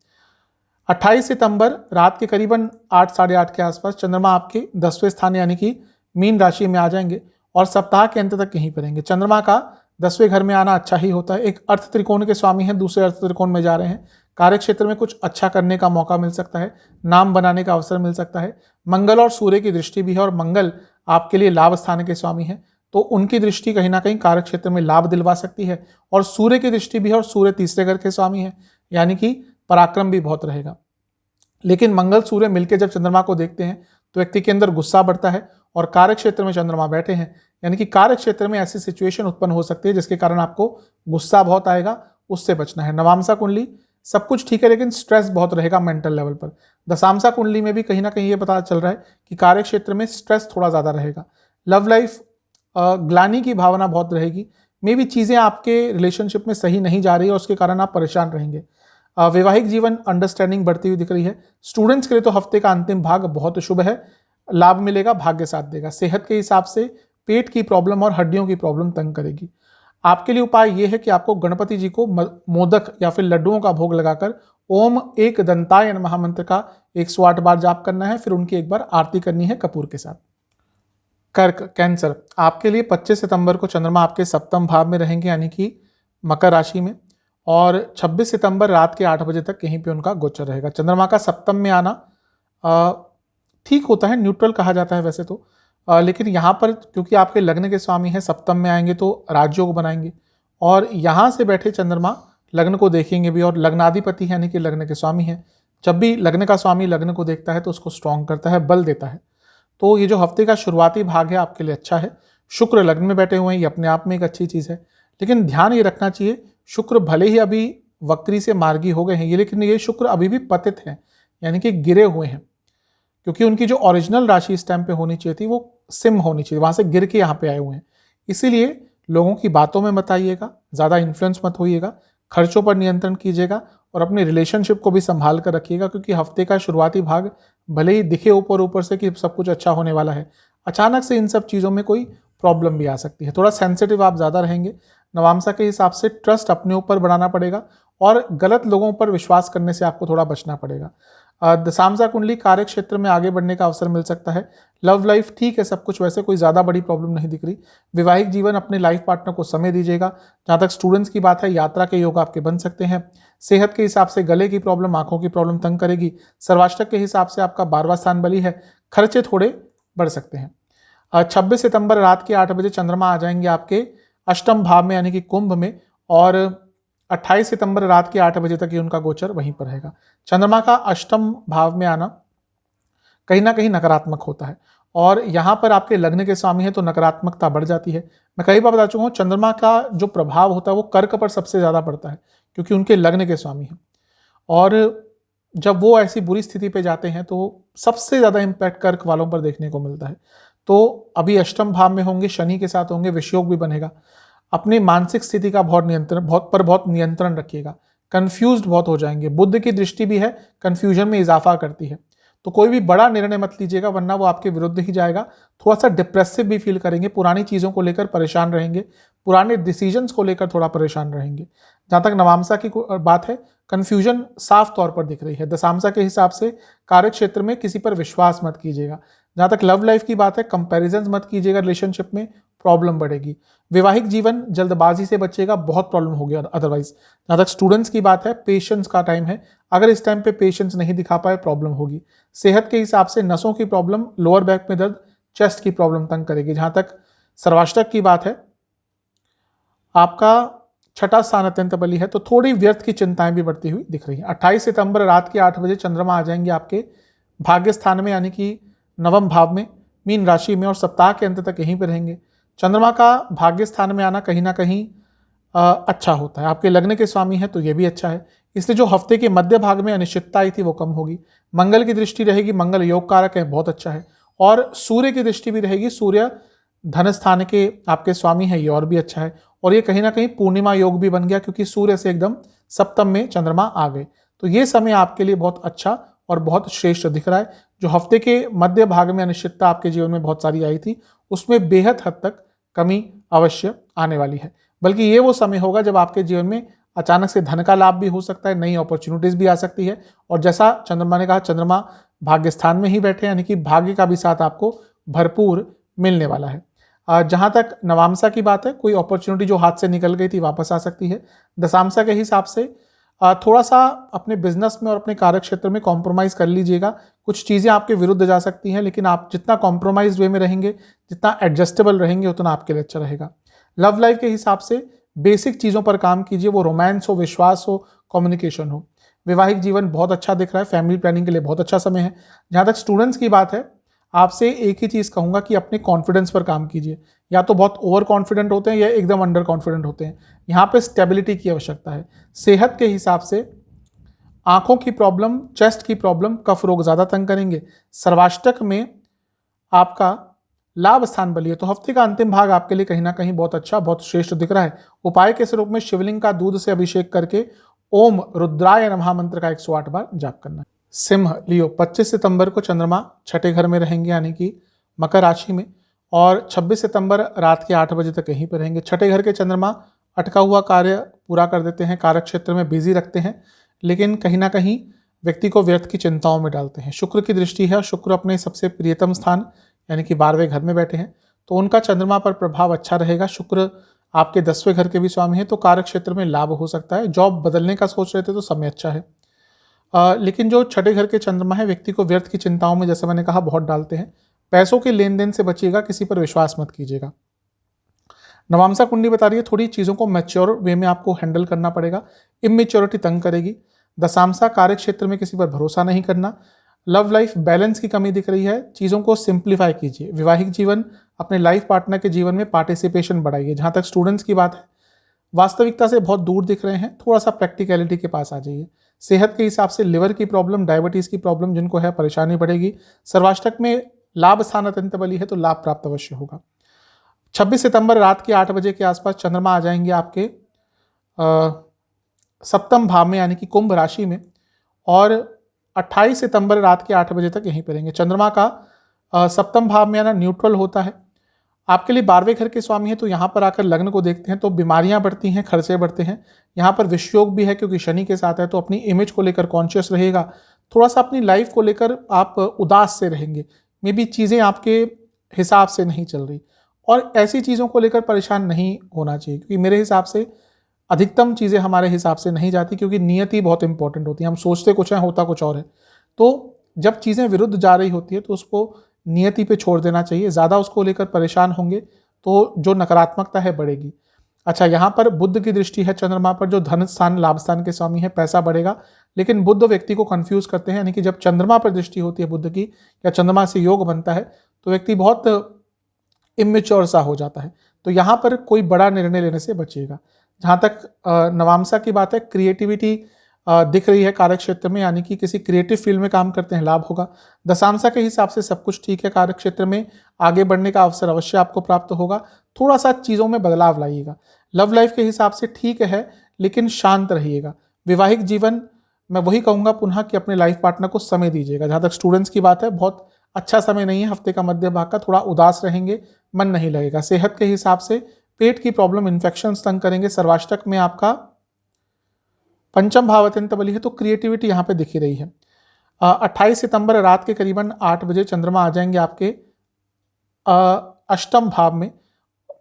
28 सितंबर रात के करीबन 8 साढ़े 8 के आसपास चंद्रमा आपके 10वें स्थान यानी कि मीन राशि में आ जाएंगे, और सप्ताह के अंत तक यहीं पर रहेंगे। चंद्रमा का 10वें घर में आना अच्छा ही होता है। एक अर्थ त्रिकोण के स्वामी हैं, दूसरे अर्थ त्रिकोण में जा रहे हैं। कार्य क्षेत्र में कुछ अच्छा करने का मौका मिल सकता है, नाम बनाने का अवसर मिल सकता है। मंगल और सूर्य की दृष्टि भी है, और मंगल आपके लिए लाभ स्थान के स्वामी हैं, तो उनकी दृष्टि कहीं ना कहीं कार्य क्षेत्र में लाभ दिलवा सकती है। और सूर्य की दृष्टि भी है, और सूर्य तीसरे घर के स्वामी है, यानी कि पराक्रम भी बहुत रहेगा। लेकिन मंगल सूर्य मिलकर जब चंद्रमा को देखते हैं तो व्यक्ति के अंदर गुस्सा बढ़ता है, और कार्य क्षेत्र में चंद्रमा बैठे हैं, यानी कि कार्य क्षेत्र में ऐसी सिचुएशन उत्पन्न हो सकती है जिसके कारण आपको गुस्सा बहुत आएगा, उससे बचना है। नवामसा कुंडली सब कुछ ठीक है, लेकिन स्ट्रेस बहुत रहेगा मेंटल लेवल पर। दशामसा कुंडली में भी कहीं ना कहीं ये पता चल रहा है कि कार्य क्षेत्र में स्ट्रेस थोड़ा ज़्यादा रहेगा। लव लाइफ ग्लानि की भावना बहुत रहेगी। मे भी चीज़ें आपके रिलेशनशिप में सही नहीं जा रही है, उसके कारण आप परेशान रहेंगे। वैवाहिक जीवन अंडरस्टैंडिंग बढ़ती हुई दिख रही है। स्टूडेंट्स के लिए तो हफ्ते का अंतिम भाग बहुत शुभ है, लाभ मिलेगा, भाग्य साथ देगा। सेहत के हिसाब से पेट की प्रॉब्लम और हड्डियों की प्रॉब्लम तंग करेगी। आपके लिए उपाय यह है कि आपको गणपति जी को मोदक या फिर लड्डुओं का भोग लगाकर ओम एक दंताय नमः मंत्र का 108 बार जाप करना है, फिर उनकी एक बार आरती करनी है कपूर के साथ। कर्क कैंसर, आपके लिए 25 सितंबर को चंद्रमा आपके सप्तम भाव में रहेंगे, यानी कि मकर राशि में, और 26 सितंबर रात के 8 बजे तक यहीं पे उनका गोचर रहेगा। चंद्रमा का सप्तम में आना ठीक होता है, न्यूट्रल कहा जाता है वैसे तो। लेकिन यहाँ पर क्योंकि आपके लग्न के स्वामी हैं, सप्तम में आएंगे तो राजयोग बनाएंगे, और यहाँ से बैठे चंद्रमा लग्न को देखेंगे भी, और लग्नाधिपति यानी कि लग्न के स्वामी हैं। जब भी लग्न का स्वामी लग्न को देखता है तो उसको स्ट्रॉन्ग करता है, बल देता है। तो ये जो हफ्ते का शुरुआती भाग है आपके लिए अच्छा है। शुक्र लग्न में बैठे हुए हैं, ये अपने आप में एक अच्छी चीज़ है। लेकिन ध्यान ये रखना चाहिए, शुक्र भले ही अभी वक्री से मार्गी हो गए हैं ये, लेकिन ये शुक्र अभी भी पतित हैं, यानी कि गिरे हुए हैं, क्योंकि उनकी जो ओरिजिनल राशि इस टाइम पे होनी चाहिए थी वो सिंह होनी चाहिए, वहां से गिर के यहाँ पे आए हुए हैं। इसीलिए लोगों की बातों में मत आइएगा, ज़्यादा इन्फ्लुएंस मत होइएगा, खर्चों पर नियंत्रण कीजिएगा, और अपनी रिलेशनशिप को भी संभाल कर रखिएगा, क्योंकि हफ्ते का शुरुआती भाग भले ही दिखे ऊपर ऊपर से कि सब कुछ अच्छा होने वाला है, अचानक से इन सब चीज़ों में कोई प्रॉब्लम भी आ सकती है। थोड़ा सेंसिटिव आप ज़्यादा रहेंगे। नवामसा के हिसाब से ट्रस्ट अपने ऊपर बढ़ाना पड़ेगा, और गलत लोगों पर विश्वास करने से आपको थोड़ा बचना पड़ेगा। दशांशा कुंडली कार्य क्षेत्र में आगे बढ़ने का अवसर मिल सकता है। लव लाइफ ठीक है, सब कुछ वैसे कोई ज़्यादा बड़ी प्रॉब्लम नहीं दिख रही। वैवाहिक जीवन अपने लाइफ पार्टनर को समय दीजिएगा। जहाँ तक स्टूडेंट्स की बात है, यात्रा के योग आपके बन सकते हैं। सेहत के हिसाब से गले की प्रॉब्लम, आंखों की प्रॉब्लम तंग करेगी। सर्वाष्टक के हिसाब से आपका 12वां स्थान बली है, खर्चे थोड़े बढ़ सकते हैं। 26 सितंबर रात के 8 बजे चंद्रमा आ जाएंगे आपके अष्टम भाव में, यानी कि कुंभ में, और 28 सितंबर रात के 8 बजे तक ही उनका गोचर वहीं पर रहेगा। चंद्रमा का अष्टम भाव में आना कहीं ना कहीं नकारात्मक होता है, और यहाँ पर आपके लग्न के स्वामी है तो नकारात्मकता बढ़ जाती है। मैं कई बार बता चुका हूँ, चंद्रमा का जो प्रभाव होता है वो कर्क पर सबसे ज़्यादा पड़ता है, क्योंकि उनके लग्न के स्वामी हैं, और जब वो ऐसी बुरी स्थिति पे जाते हैं तो सबसे ज़्यादा इम्पैक्ट कर्क वालों पर देखने को मिलता है। तो अभी अष्टम भाव में होंगे, शनि के साथ होंगे, विषयोग भी बनेगा। अपनी मानसिक स्थिति का बहुत नियंत्रण रखिएगा। कंफ्यूज्ड बहुत हो जाएंगे, बुध की दृष्टि भी है, कंफ्यूजन में इजाफा करती है। तो कोई भी बड़ा निर्णय मत लीजिएगा, वरना वो आपके विरुद्ध ही जाएगा। थोड़ा सा डिप्रेसिव भी फील करेंगे, पुरानी चीज़ों को लेकर परेशान रहेंगे, पुराने डिसीजंस को लेकर थोड़ा परेशान रहेंगे। जहाँ तक नवामसा की बात है, कंफ्यूजन साफ तौर पर दिख रही है। दशामसा के हिसाब से कार्य क्षेत्र में किसी पर विश्वास मत कीजिएगा। जहाँ तक लव लाइफ की बात है, कंपैरिजन मत कीजिएगा, रिलेशनशिप में प्रॉब्लम बढ़ेगी। वैवाहिक जीवन जल्दबाजी से बचेगा, बहुत प्रॉब्लम होगी अदरवाइज। जहाँ तक स्टूडेंट्स की बात है, पेशेंस का टाइम है, अगर इस टाइम पे पेशेंस नहीं दिखा पाए प्रॉब्लम होगी। सेहत के हिसाब से नसों की प्रॉब्लम, लोअर बैक में दर्द, चेस्ट की प्रॉब्लम तंग करेगी। जहाँ तक सर्वाष्टक की बात है, आपका 6ठा स्थान अत्यंत बली है, तो थोड़ी व्यर्थ की चिंताएं भी बढ़ती हुई दिख रही है। 28 सितंबर रात के 8 बजे चंद्रमा आ जाएंगे आपके भाग्य स्थान में, यानी कि नवम भाव में, मीन राशि में, और सप्ताह के अंत तक यहीं पर रहेंगे। चंद्रमा का भाग्य स्थान में आना कहीं ना कहीं अच्छा होता है। आपके लग्न के स्वामी हैं तो ये भी अच्छा है, इसलिए जो हफ्ते के मध्य भाग में अनिश्चितता आई थी वो कम होगी। मंगल की दृष्टि रहेगी, मंगल योग कारक है, बहुत अच्छा है। और सूर्य की दृष्टि भी रहेगी, सूर्य धन स्थान के आपके स्वामी है, ये और भी अच्छा है। और ये कहीं ना कहीं पूर्णिमा योग भी बन गया, क्योंकि सूर्य से एकदम सप्तम में चंद्रमा आ गए। तो ये समय आपके लिए बहुत अच्छा और बहुत श्रेष्ठ दिख रहा है। जो हफ्ते के मध्य भाग में अनिश्चितता आपके जीवन में बहुत सारी आई थी, उसमें बेहद हद तक कमी अवश्य आने वाली है। बल्कि ये वो समय होगा जब आपके जीवन में अचानक से धन का लाभ भी हो सकता है, नई अपॉर्चुनिटीज भी आ सकती है। और जैसा चंद्रमा ने कहा, चंद्रमा भाग्य स्थान में ही बैठे, यानी कि भाग्य का भी साथ आपको भरपूर मिलने वाला है। जहाँ तक नवामसा की बात है, कोई अपॉर्चुनिटी जो हाथ से निकल गई थी वापस आ सकती है। दशामसा के हिसाब से थोड़ा सा अपने बिजनेस में और अपने कार्य क्षेत्र में कॉम्प्रोमाइज़ कर लीजिएगा। कुछ चीज़ें आपके विरुद्ध जा सकती हैं, लेकिन आप जितना कॉम्प्रोमाइज वे में रहेंगे, जितना एडजस्टेबल रहेंगे, उतना आपके लिए अच्छा रहेगा। लव लाइफ के हिसाब से बेसिक चीज़ों पर काम कीजिए, वो रोमांस हो, विश्वास हो, कम्युनिकेशन हो। वैवाहिक जीवन बहुत अच्छा दिख रहा है, फैमिली प्लानिंग के लिए बहुत अच्छा समय है। जहाँ तक स्टूडेंट्स की बात है, आपसे एक ही चीज़ कहूँगा कि अपने कॉन्फिडेंस पर काम कीजिए। या तो बहुत ओवर कॉन्फिडेंट होते हैं या एकदम अंडर कॉन्फिडेंट होते हैं। यहाँ पे स्टेबिलिटी की आवश्यकता है। सेहत के हिसाब से आंखों की प्रॉब्लम, चेस्ट की प्रॉब्लम, कफ रोग ज़्यादा तंग करेंगे। सर्वाष्टक में आपका लाभ स्थान बली है, तो हफ्ते का अंतिम भाग आपके लिए कहीं ना कहीं बहुत अच्छा, बहुत श्रेष्ठ दिख रहा है। उपाय के स्वरूप में शिवलिंग का दूध से अभिषेक करके ओम रुद्राय नमः मंत्र का 108 बार जाप करना है। सिंह लियो, 25 सितंबर को चंद्रमा छठे घर में रहेंगे, यानी कि मकर राशि में, और 26 सितंबर रात के 8 बजे तक यहीं पर रहेंगे। छठे घर के चंद्रमा अटका हुआ कार्य पूरा कर देते हैं, कार्य क्षेत्र में बिजी रखते हैं, लेकिन कहीं ना कहीं व्यक्ति को व्यर्थ की चिंताओं में डालते हैं। शुक्र की दृष्टि है, शुक्र अपने सबसे प्रियतम स्थान यानी कि 12वें घर में बैठे हैं, तो उनका चंद्रमा पर प्रभाव अच्छा रहेगा। शुक्र आपके 10वें घर के भी स्वामी हैं, तो कार्य क्षेत्र में लाभ हो सकता है। जॉब बदलने का सोच रहे थे तो समय अच्छा है। लेकिन जो छठे घर के चंद्रमा है, व्यक्ति को व्यर्थ की चिंताओं में, जैसे मैंने कहा, बहुत डालते हैं। पैसों के लेन देन से बचिएगा, किसी पर विश्वास मत कीजिएगा। नवांसा कुंडली बता रही है थोड़ी चीज़ों को मैच्योर वे में आपको हैंडल करना पड़ेगा, इमेच्योरिटी तंग करेगी। दशांशा कार्य क्षेत्र में किसी पर भरोसा नहीं करना। लव लाइफ बैलेंस की कमी दिख रही है, चीज़ों को सिंप्लीफाई कीजिए। वैवाहिक जीवन, अपने लाइफ पार्टनर के जीवन में पार्टिसिपेशन बढ़ाइए। जहाँ तक स्टूडेंट्स की बात है, वास्तविकता से बहुत दूर दिख रहे हैं, थोड़ा सा प्रैक्टिकलिटी के पास आ जाइए। सेहत के हिसाब से लिवर की प्रॉब्लम, डायबिटीज़ की प्रॉब्लम जिनको है, परेशानी बढ़ेगी। सर्वाष्टक में लाभ स्थान अत्यंत बली है, तो लाभ प्राप्त अवश्य होगा। 26 सितंबर रात के 8 बजे के आसपास चंद्रमा आ जाएंगे आपके सप्तम भाव में, यानी कि कुंभ राशि में, और 28 सितंबर रात के 8 बजे तक यहीं पर रहेंगे। चंद्रमा का सप्तम भाव में आना न्यूट्रल होता है, आपके लिए 12वें घर के स्वामी है, तो यहाँ पर आकर लग्न को देखते हैं तो बीमारियां बढ़ती हैं, खर्चे बढ़ते हैं। यहाँ पर विषयोग भी है क्योंकि शनि के साथ है, तो अपनी इमेज को लेकर कॉन्शियस रहेगा। थोड़ा सा अपनी लाइफ को लेकर आप उदास से रहेंगे, मे बी चीज़ें आपके हिसाब से नहीं चल रही, और ऐसी चीज़ों को लेकर परेशान नहीं होना चाहिए, क्योंकि मेरे हिसाब से अधिकतम चीज़ें हमारे हिसाब से नहीं जाती, क्योंकि नियति बहुत इंपॉर्टेंट होती है। हम सोचते कुछ है, होता कुछ और है। तो जब चीज़ें विरुद्ध जा रही होती है तो उसको नियति पे छोड़ देना चाहिए। ज़्यादा उसको लेकर परेशान होंगे तो जो नकारात्मकता है बढ़ेगी। अच्छा, यहाँ पर बुध की दृष्टि है चंद्रमा पर, जो धन स्थान लाभ स्थान के स्वामी है, पैसा बढ़ेगा। लेकिन बुध व्यक्ति को कंफ्यूज करते हैं, यानी कि जब चंद्रमा पर दृष्टि होती है बुध की, या चंद्रमा से योग बनता है, तो व्यक्ति बहुत इमेच्योर सा हो जाता है। तो यहाँ पर कोई बड़ा निर्णय लेने से बचिएगा। जहाँ तक नवांसा की बात है, क्रिएटिविटी दिख रही है कार्य क्षेत्र में, यानी कि किसी क्रिएटिव फील्ड में काम करते हैं, लाभ होगा। दशांशा के हिसाब से सब कुछ ठीक है, कार्य क्षेत्र में आगे बढ़ने का अवसर अवश्य आपको प्राप्त होगा। थोड़ा सा चीज़ों में बदलाव लाइएगा। लव लाइफ के हिसाब से ठीक है, लेकिन शांत रहिएगा। वैवाहिक जीवन, मैं वही कहूँगा पुनः कि अपने लाइफ पार्टनर को समय दीजिएगा। जहाँ तक स्टूडेंट्स की बात है, बहुत अच्छा समय नहीं है, हफ्ते का मध्य भाग का, थोड़ा उदास रहेंगे, मन नहीं लगेगा। सेहत के हिसाब से पेट की प्रॉब्लम, इन्फेक्शन तंग करेंगे। सर्वाष्टक में आपका पंचम भाव अत्यंत बली है, तो क्रिएटिविटी यहाँ पे दिखी रही है। 28 सितंबर रात के करीबन 8 बजे चंद्रमा आ जाएंगे आपके अष्टम भाव में,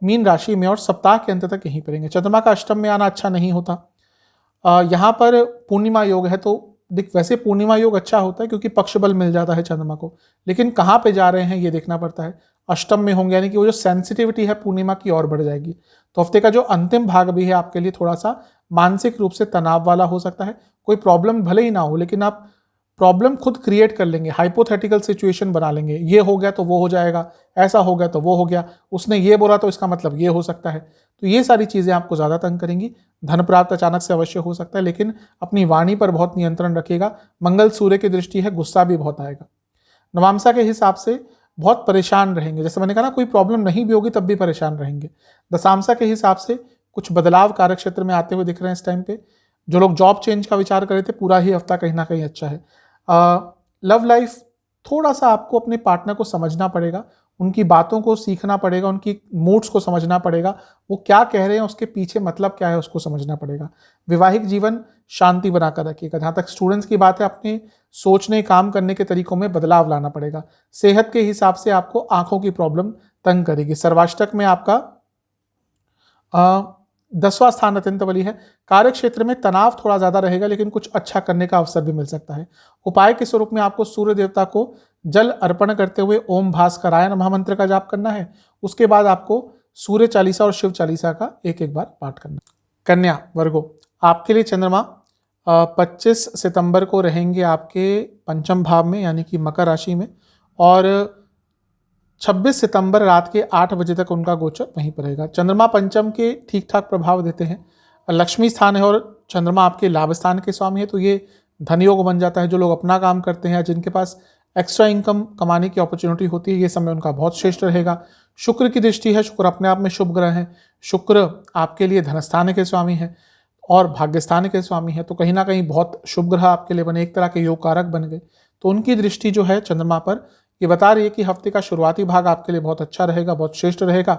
मीन राशि में, और सप्ताह के अंत तक यहीं पर रहेंगे। चंद्रमा का अष्टम में आना अच्छा नहीं होता। यहाँ पर पूर्णिमा योग है, तो वैसे पूर्णिमा योग अच्छा होता है क्योंकि पक्ष बल मिल जाता है चंद्रमा को, लेकिन कहाँ पे जा रहे हैं ये देखना पड़ता है। अष्टम में होंगे, यानी कि वो जो सेंसिटिविटी है पूर्णिमा की और बढ़ जाएगी। तो हफ्ते का जो अंतिम भाग भी है आपके लिए थोड़ा सा मानसिक रूप से तनाव वाला हो सकता है। कोई प्रॉब्लम भले ही ना हो, लेकिन आप प्रॉब्लम खुद क्रिएट कर लेंगे, हाइपोथेटिकल सिचुएशन बना लेंगे। ये हो गया तो वो हो जाएगा, ऐसा हो गया तो वो हो गया, उसने ये बोला तो इसका मतलब ये हो सकता है। तो ये सारी चीज़ें आपको ज़्यादा तंग करेंगी। धन प्राप्त अचानक से अवश्य हो सकता है, लेकिन अपनी वाणी पर बहुत नियंत्रण रखिएगा। मंगल सूर्य की दृष्टि है, गुस्सा भी बहुत आएगा। नवांसा के हिसाब से बहुत परेशान रहेंगे, जैसे मैंने कहा ना, कोई प्रॉब्लम नहीं भी होगी तब भी परेशान रहेंगे। दशांशा के हिसाब से कुछ बदलाव कार्य क्षेत्र में आते हुए दिख रहे हैं इस टाइम पे। जो लोग जॉब चेंज का विचार कर रहे थे, पूरा ही हफ्ता कहीं ना कहीं अच्छा है। लव लाइफ, थोड़ा सा आपको अपने पार्टनर को समझना पड़ेगा, उनकी बातों को सीखना पड़ेगा, उनकी मूड्स को समझना पड़ेगा, वो क्या कह रहे हैं उसके पीछे मतलब क्या है उसको समझना पड़ेगा। वैवाहिक जीवन शांति बनाकर रखिएगा। जहाँ तक स्टूडेंट्स की बात है, अपने सोचने काम करने के तरीकों में बदलाव लाना पड़ेगा। सेहत के हिसाब से आपको आंखों की प्रॉब्लम तंग करेगी। सर्वाष्टक में आपका 10वां स्थान अत्यंत बली है। कार्य क्षेत्र में तनाव थोड़ा ज्यादा रहेगा, लेकिन कुछ अच्छा करने का अवसर भी मिल सकता है। उपाय के स्वरूप में आपको सूर्य देवता को जल अर्पण करते हुए ओम भास्कराय नमः मंत्र का जाप करना है। उसके बाद आपको सूर्य चालीसा और शिव चालीसा का एक एक बार पाठ करना है। कन्या वर्गो, आपके लिए चंद्रमा 25 सितंबर को रहेंगे आपके पंचम भाव में, यानी कि मकर राशि में, और 26 सितंबर रात के 8 बजे तक उनका गोचर वहीं पर रहेगा। चंद्रमा पंचम के ठीक ठाक प्रभाव देते हैं। लक्ष्मी स्थान है और चंद्रमा आपके लाभ स्थान के स्वामी है, तो ये धन योग बन जाता है। जो लोग अपना काम करते हैं, जिनके पास एक्स्ट्रा इनकम कमाने की अपॉर्चुनिटी होती है, ये समय उनका बहुत श्रेष्ठ रहेगा। शुक्र की दृष्टि है, शुक्र अपने आप में शुभ ग्रह है। शुक्र आपके लिए धनस्थान के स्वामी है और भाग्यस्थान के स्वामी है, तो कहीं ना कहीं बहुत शुभ ग्रह आपके लिए बने, एक तरह के योग कारक बन गए। तो उनकी दृष्टि जो है चंद्रमा पर, ये बता रही है कि हफ्ते का शुरुआती भाग आपके लिए बहुत अच्छा रहेगा, बहुत श्रेष्ठ रहेगा।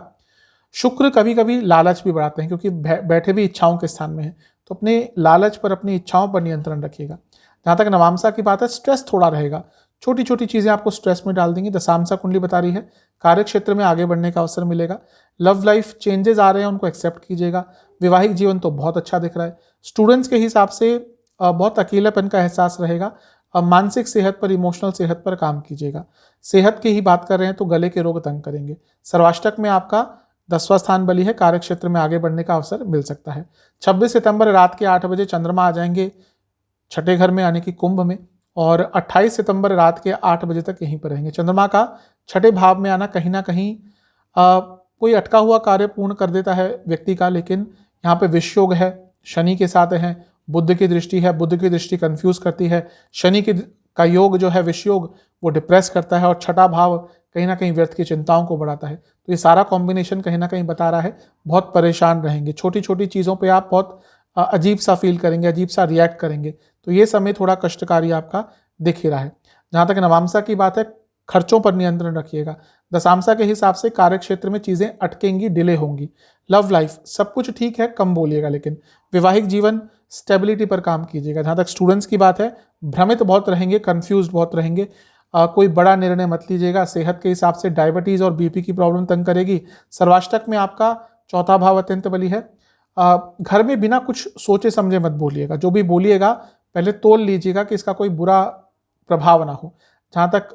शुक्र कभी कभी लालच भी बढ़ाते हैं, क्योंकि बैठे भी इच्छाओं के स्थान में है, तो अपने लालच पर, अपनी इच्छाओं पर नियंत्रण रखिएगा। जहाँ तक नवामसा की बात है, स्ट्रेस थोड़ा रहेगा, छोटी छोटी चीज़ें आपको स्ट्रेस में डाल देंगी। दशामसा कुंडली बता रही है कार्य क्षेत्र में आगे बढ़ने का अवसर मिलेगा। लव लाइफ चेंजेस आ रहे हैं, उनको एक्सेप्ट कीजिएगा। वैवाहिक जीवन तो बहुत अच्छा दिख रहा है। स्टूडेंट्स के हिसाब से बहुत अकेलापन का एहसास रहेगा। मानसिक सेहत पर, इमोशनल सेहत पर काम कीजिएगा। सेहत की ही बात कर रहे हैं तो गले के रोग तंग करेंगे। सर्वाष्टक में आपका 10वां स्थान बली है, कार्य क्षेत्र में आगे बढ़ने का अवसर मिल सकता है। 26 सितंबर रात के 8 बजे चंद्रमा आ जाएंगे छठे घर में यानी कि कुंभ में, और 28 सितंबर रात के 8 बजे तक यहीं पर रहेंगे। चंद्रमा का छठे भाव में आना कहीं ना कहीं कोई अटका हुआ कार्य पूर्ण कर देता है व्यक्ति का, लेकिन यहाँ पे विषयोग है, शनि के साथ है, बुध की दृष्टि है, बुध की दृष्टि कंफ्यूज करती है, शनि का योग जो है विषयोग वो डिप्रेस करता है, और छठा भाव कहीं ना कहीं व्यर्थ की चिंताओं को बढ़ाता है। तो ये सारा कॉम्बिनेशन कहीं ना कहीं बता रहा है बहुत परेशान रहेंगे, छोटी छोटी चीज़ों पे आप बहुत अजीब सा फील करेंगे, अजीब सा रिएक्ट करेंगे। तो ये समय थोड़ा कष्टकारी आपका दिख ही रहा है। जहाँ तक नवामसा की बात है, खर्चों पर नियंत्रण रखिएगा। दशामसा के हिसाब से कार्य क्षेत्र में चीज़ें अटकेंगी, डिले होंगी। लव लाइफ सब कुछ ठीक है, कम बोलिएगा, लेकिन वैवाहिक जीवन स्टेबिलिटी पर काम कीजिएगा। जहाँ तक स्टूडेंट्स की बात है, भ्रमित बहुत रहेंगे, कंफ्यूज बहुत रहेंगे, कोई बड़ा निर्णय मत लीजिएगा। सेहत के हिसाब से डायबिटीज़ और बीपी की प्रॉब्लम तंग करेगी। सर्वाष्टक में आपका चौथा भाव अत्यंत बली है। घर में बिना कुछ सोचे समझे मत बोलिएगा, जो भी बोलिएगा पहले तोल लीजिएगा कि इसका कोई बुरा प्रभाव ना हो। जहाँ तक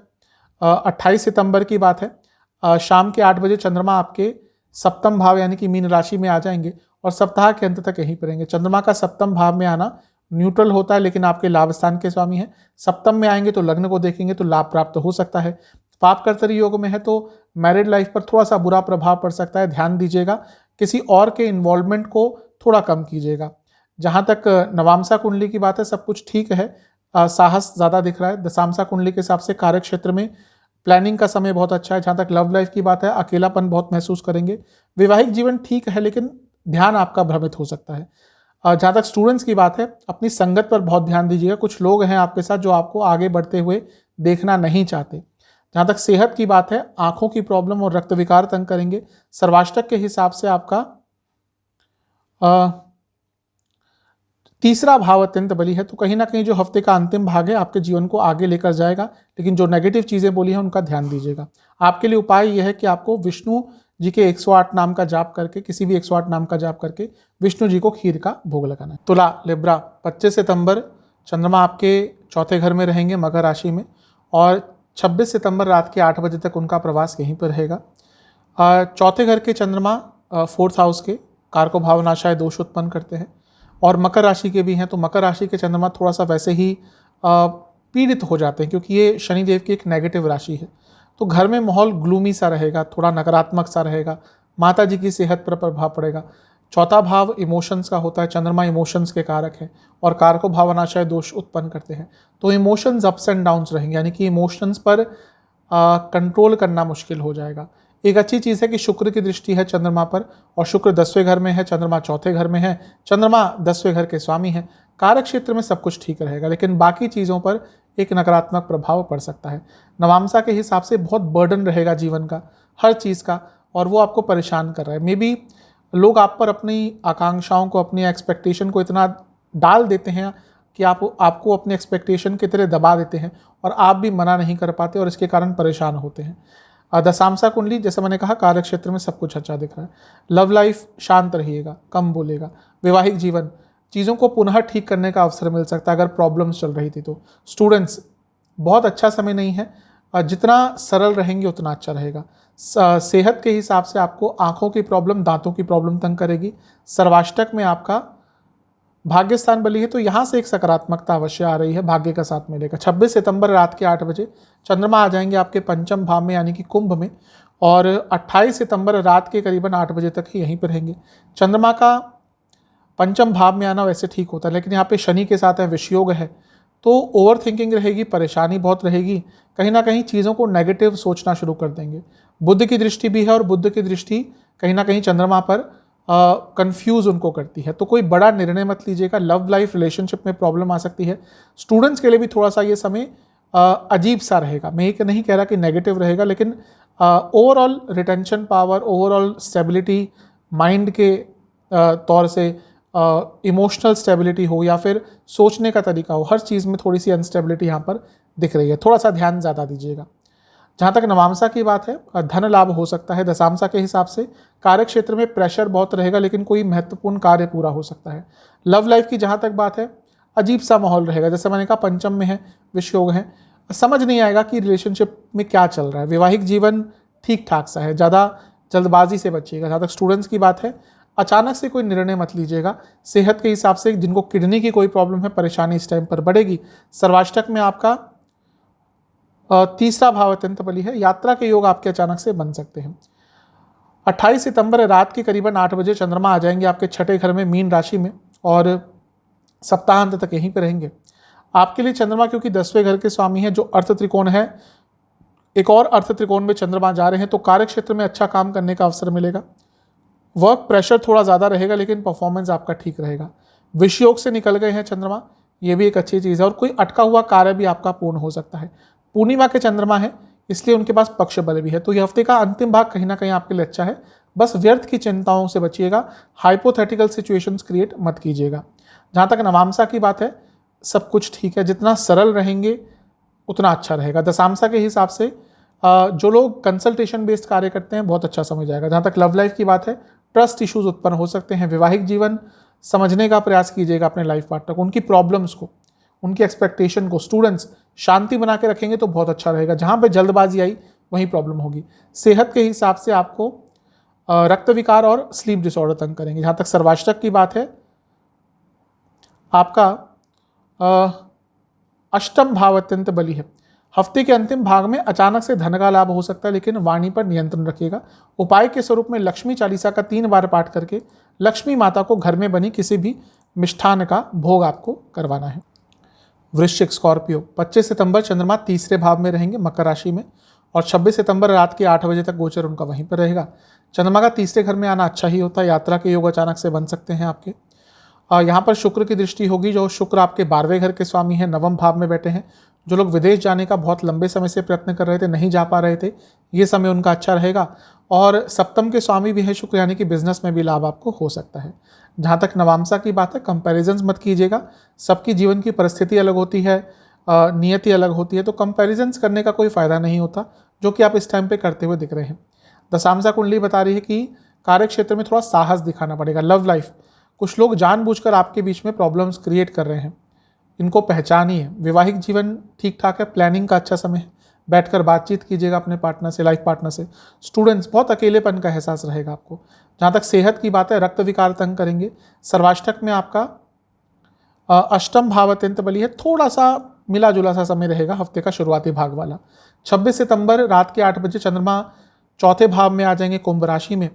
28 सितंबर की बात है, शाम के 8 बजे चंद्रमा आपके सप्तम भाव यानी कि मीन राशि में आ जाएंगे और सप्ताह के अंत तक यहीं पर रहेंगे। चंद्रमा का सप्तम भाव में आना न्यूट्रल होता है, लेकिन आपके लाभ स्थान के स्वामी हैं। सप्तम में आएंगे तो लग्न को देखेंगे तो लाभ प्राप्त हो सकता है। पाप कर्तरी योग में है तो मैरिड लाइफ पर थोड़ा सा बुरा प्रभाव पड़ सकता है, ध्यान दीजिएगा। किसी और के इन्वॉल्वमेंट को थोड़ा कम कीजिएगा। जहाँ तक नवामसा कुंडली की बात है, सब कुछ ठीक है, साहस ज़्यादा दिख रहा है। दशामसा कुंडली के हिसाब से कार्य क्षेत्र में प्लानिंग का समय बहुत अच्छा है। जहाँ तक लव लाइफ की बात है, अकेलापन बहुत महसूस करेंगे। वैवाहिक जीवन ठीक है, लेकिन ध्यान आपका भ्रमित हो सकता है। जहाँ तक स्टूडेंट्स की बात है, अपनी संगत पर बहुत ध्यान दीजिएगा। कुछ लोग हैं आपके साथ जो आपको आगे बढ़ते हुए देखना नहीं चाहते। जहाँ तक सेहत की बात है, आंखों की प्रॉब्लम और रक्त विकार तंग करेंगे। सर्वाष्टक के हिसाब से आपका तीसरा भाव अत्यंत बली है, तो कहीं ना कहीं जो हफ्ते का अंतिम भाग है आपके जीवन को आगे लेकर जाएगा, लेकिन जो नेगेटिव चीज़ें बोली हैं उनका ध्यान दीजिएगा। आपके लिए उपाय यह है कि आपको विष्णु जी के 108 नाम का जाप करके, किसी भी 108 नाम का जाप करके विष्णु जी को खीर का भोग लगाना है। तुला लिब्रा, 25 सितंबर चंद्रमा आपके चौथे घर में रहेंगे मकर राशि में, और 26 सितंबर रात के 8 बजे तक उनका प्रवास यहीं पर रहेगा। चौथे घर के चंद्रमा 4th हाउस के कारको भावनाशाय दोष उत्पन्न करते हैं, और मकर राशि के भी हैं, तो मकर राशि के चंद्रमा थोड़ा सा वैसे ही पीड़ित हो जाते हैं, क्योंकि ये शनिदेव की एक नेगेटिव राशि है। तो घर में माहौल ग्लूमी सा रहेगा, थोड़ा नकारात्मक सा रहेगा, माता जी की सेहत पर प्रभाव पड़ेगा। चौथा भाव इमोशंस का होता है, चंद्रमा इमोशंस के कारक है, और कारको भावनाशय दोष उत्पन्न करते हैं। तो इमोशंस अप्स एंड डाउन्स रहेंगे, यानी कि इमोशंस पर कंट्रोल करना मुश्किल हो जाएगा। एक अच्छी चीज़ है कि शुक्र की दृष्टि है चंद्रमा पर, और शुक्र 10वें घर में है, चंद्रमा चौथे घर में है, चंद्रमा 10वें घर के स्वामी हैं। कार्य क्षेत्र में सब कुछ ठीक रहेगा, लेकिन बाकी चीज़ों पर एक नकारात्मक प्रभाव पड़ सकता है। नवामसा के हिसाब से बहुत बर्डन रहेगा जीवन का, हर चीज़ का, और वो आपको परेशान कर रहा है। मे बी लोग आप पर अपनी आकांक्षाओं को, अपनी एक्सपेक्टेशन को इतना डाल देते हैं कि आपको अपने एक्सपेक्टेशन की तरह दबा देते हैं, और आप भी मना नहीं कर पाते और इसके कारण परेशान होते हैं। दशामसा कुंडली, जैसे मैंने कहा, कार्य क्षेत्र में सब कुछ अच्छा दिख रहा है। लव लाइफ शांत रहिएगा, कम बोलेगा। वैवाहिक जीवन, चीज़ों को पुनः ठीक करने का अवसर मिल सकता है अगर प्रॉब्लम्स चल रही थी तो। स्टूडेंट्स, बहुत अच्छा समय नहीं है, जितना सरल रहेंगे उतना अच्छा रहेगा। सेहत के हिसाब से आपको आँखों की प्रॉब्लम, दांतों की प्रॉब्लम तंग करेगी। सर्वाष्टक में आपका भाग्य स्थान बली है, तो यहाँ से एक सकारात्मकता अवश्य आ रही है, भाग्य का साथ मिलेगा। 26 सितंबर रात के 8 बजे चंद्रमा आ जाएंगे आपके पंचम भाव में यानी कि कुंभ में, और 28 सितंबर रात के करीबन 8 बजे तक ही यहीं पर रहेंगे। चंद्रमा का पंचम भाव में आना वैसे ठीक होता है, लेकिन यहाँ पे शनि के साथ है, विषयोग है, तो ओवर थिंकिंग रहेगी, परेशानी बहुत रहेगी, कहीं ना कहीं चीज़ों को नेगेटिव सोचना शुरू कर देंगे। बुध की दृष्टि भी है, और बुध की दृष्टि कहीं ना कहीं चंद्रमा पर कंफ्यूज उनको करती है, तो कोई बड़ा निर्णय मत लीजिएगा। लव लाइफ, रिलेशनशिप में प्रॉब्लम आ सकती है। स्टूडेंट्स के लिए भी थोड़ा सा ये समय अजीब सा रहेगा। मैं ये नहीं कह रहा कि नेगेटिव रहेगा, लेकिन overall retention power, overall stability, mind के तौर से इमोशनल स्टेबिलिटी हो या फिर सोचने का तरीका हो, हर चीज़ में थोड़ी सी अनस्टेबिलिटी यहाँ पर दिख रही है। थोड़ा सा ध्यान ज़्यादा दीजिएगा। जहाँ तक नवामसा की बात है, धन लाभ हो सकता है। दशामसा के हिसाब से कार्य क्षेत्र में प्रेशर बहुत रहेगा, लेकिन कोई महत्वपूर्ण कार्य पूरा हो सकता है। लव लाइफ की जहाँ तक बात है, अजीब सा माहौल रहेगा। जैसे मैंने कहा पंचम में है, विष योग है, समझ नहीं आएगा कि रिलेशनशिप में क्या चल रहा है। वैवाहिक जीवन ठीक ठाक सा है, ज़्यादा जल्दबाजी से बचिएगा। जहाँ तक स्टूडेंट्स की बात है, अचानक से कोई निर्णय मत लीजिएगा। सेहत के हिसाब से जिनको किडनी की कोई प्रॉब्लम है, परेशानी इस टाइम पर बढ़ेगी। सर्वाष्टक में आपका तीसरा भाव अत्यंत बली है, यात्रा के योग आपके अचानक से बन सकते हैं। 28 सितंबर रात के करीबन 8 बजे चंद्रमा आ जाएंगे आपके छठे घर में, मीन राशि में, और सप्ताहांत तक यहीं पर रहेंगे। आपके लिए चंद्रमा क्योंकि 10वें घर के स्वामी हैं, जो अर्थ त्रिकोण है, एक और अर्थ त्रिकोण में चंद्रमा जा रहे हैं, तो कार्य क्षेत्र में अच्छा काम करने का अवसर मिलेगा। वर्क प्रेशर थोड़ा ज़्यादा रहेगा, लेकिन परफॉर्मेंस आपका ठीक रहेगा। विष योग से निकल गए हैं चंद्रमा, ये भी एक अच्छी चीज़ है, और कोई अटका हुआ कार्य भी आपका पूर्ण हो सकता है। पूर्णिमा के चंद्रमा है, इसलिए उनके पास पक्ष बल भी है, तो ये हफ्ते का अंतिम भाग कहीं ना कहीं आपके लिए अच्छा है। बस व्यर्थ की चिंताओं से बचिएगा, हाइपोथेटिकल सिचुएशंस क्रिएट मत कीजिएगा। जहाँ तक नवामसा की बात है, सब कुछ ठीक है, जितना सरल रहेंगे उतना अच्छा रहेगा। दशामसा के हिसाब से जो लोग कंसल्टेशन बेस्ड कार्य करते हैं, बहुत अच्छा समझ आएगा। जहाँ तक लव लाइफ की बात है, ट्रस्ट इश्यूज उत्पन्न हो सकते हैं। वैवाहिक जीवन समझने का प्रयास कीजिएगा अपने लाइफ पार्टनर को, उनकी प्रॉब्लम्स को, उनकी एक्सपेक्टेशन को। स्टूडेंट्स शांति बना के रखेंगे तो बहुत अच्छा रहेगा। जहाँ पे जल्दबाजी आई वहीं प्रॉब्लम होगी। सेहत के हिसाब से आपको रक्त विकार और स्लीप डिसऑर्डर तंग करेंगे। जहाँ तक सर्वाष्टक की बात है, आपका अष्टम भाव अत्यंत बली है। हफ्ते के अंतिम भाग में अचानक से धन का लाभ हो सकता है, लेकिन वाणी पर नियंत्रण रखिएगा। उपाय के स्वरूप में लक्ष्मी चालीसा का 3 बार पाठ करके लक्ष्मी माता को घर में बनी किसी भी मिष्ठान का भोग आपको करवाना है। वृश्चिक स्कॉर्पियो, 25 सितंबर चंद्रमा तीसरे भाव में रहेंगे मकर राशि में, और 26 सितंबर रात के 8 बजे तक गोचर उनका वहीं पर रहेगा। चंद्रमा का तीसरे घर में आना अच्छा ही होता है। यात्रा के योग अचानक से बन सकते हैं आपके। यहाँ पर शुक्र की दृष्टि होगी, जो शुक्र आपके 12वें घर के स्वामी हैं, नवम भाव में बैठे हैं। जो लोग विदेश जाने का बहुत लंबे समय से प्रयत्न कर रहे थे, नहीं जा पा रहे थे, ये समय उनका अच्छा रहेगा। और सप्तम के स्वामी भी है शुक्र, यानी कि बिजनेस में भी लाभ आपको हो सकता है। जहाँ तक नवामसा की बात है, कंपैरिजंस मत कीजिएगा। सबकी जीवन की परिस्थिति अलग होती है, नियति अलग होती है, तो कंपैरिजंस करने का कोई फ़ायदा नहीं होता, जो कि आप इस टाइम पे करते हुए दिख रहे हैं। दशामसा कुंडली बता रही है कि कार्य क्षेत्र में थोड़ा साहस दिखाना पड़ेगा। लव लाइफ, कुछ लोग जानबूझकर आपके बीच में प्रॉब्लम्स क्रिएट कर रहे हैं, इनको पहचानिए। वैवाहिक जीवन ठीक ठाक है, प्लानिंग का अच्छा समय है। बैठकर बातचीत कीजिएगा अपने पार्टनर से, लाइफ पार्टनर से। स्टूडेंट्स, बहुत अकेलेपन का एहसास रहेगा आपको। जहाँ तक सेहत की बात है, रक्त विकार तंग करेंगे। सर्वाष्टक में आपका अष्टम भाव अत्यंत बली है, थोड़ा सा मिला जुला सा समय रहेगा हफ्ते का शुरुआती भाग वाला। 26 सितंबर रात के 8 बजे चंद्रमा चौथे भाव में आ जाएंगे कुंभ राशि में,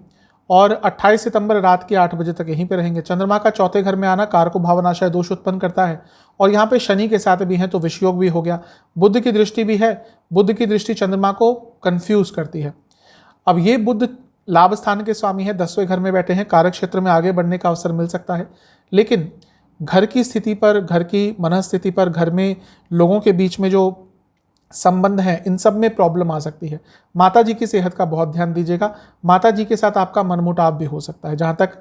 और 28 सितंबर रात के 8 बजे तक यहीं पे रहेंगे। चंद्रमा का चौथे घर में आना कारक भावनाशय दोष उत्पन्न करता है, और यहाँ पे शनि के साथ भी हैं, तो विषयोग भी हो गया। बुध की दृष्टि भी है, बुध की दृष्टि चंद्रमा को कंफ्यूज करती है। अब ये बुध लाभ स्थान के स्वामी है, 10वें घर में बैठे हैं, कारक क्षेत्र में आगे बढ़ने का अवसर मिल सकता है, लेकिन घर की स्थिति पर, घर की मनस्थिति पर, घर में लोगों के बीच में जो संबंध है, इन सब में प्रॉब्लम आ सकती है। माता जी की सेहत का बहुत ध्यान दीजिएगा। माता जी के साथ आपका मनमुटाव भी हो सकता है। जहाँ तक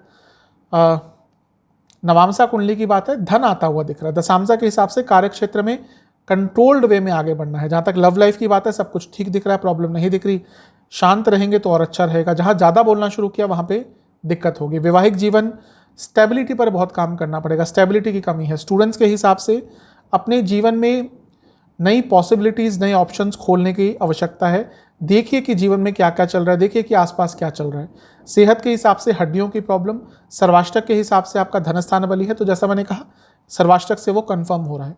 नवामसा कुंडली की बात है, धन आता हुआ दिख रहा है। दशामसा के हिसाब से कार्य क्षेत्र में कंट्रोल्ड वे में आगे बढ़ना है। जहाँ तक लव लाइफ की बात है, सब कुछ ठीक दिख रहा है, प्रॉब्लम नहीं दिख रही। शांत रहेंगे तो और अच्छा रहेगा। जहाँ ज़्यादा बोलना शुरू किया वहाँ पे दिक्कत होगी। वैवाहिक जीवन, स्टेबिलिटी पर बहुत काम करना पड़ेगा, स्टेबिलिटी की कमी है। स्टूडेंट्स के हिसाब से अपने जीवन में नई पॉसिबिलिटीज़, नए ऑप्शंस खोलने की आवश्यकता है। देखिए कि जीवन में क्या क्या चल रहा है, देखिए कि आसपास क्या चल रहा है। सेहत के हिसाब से हड्डियों की प्रॉब्लम, सर्वाष्टक के हिसाब से आपका धनस्थान बली है, तो जैसा मैंने कहा सर्वाष्टक से वो कंफर्म हो रहा है।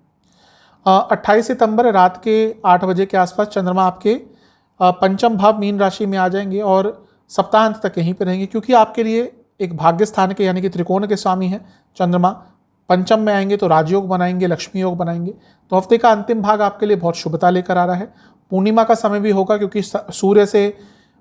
28 सितंबर रात के 8 बजे के आसपास चंद्रमा आपके पंचम भाव मीन राशि में आ जाएंगे, और सप्ताहांत तक यहीं पर रहेंगे, क्योंकि आपके लिए एक भाग्य स्थान के यानी कि त्रिकोण के स्वामी हैं चंद्रमा। पंचम में आएंगे तो राजयोग बनाएंगे, लक्ष्मी योग बनाएंगे, तो हफ्ते का अंतिम भाग आपके लिए बहुत शुभता लेकर आ रहा है। पूर्णिमा का समय भी होगा, क्योंकि सूर्य से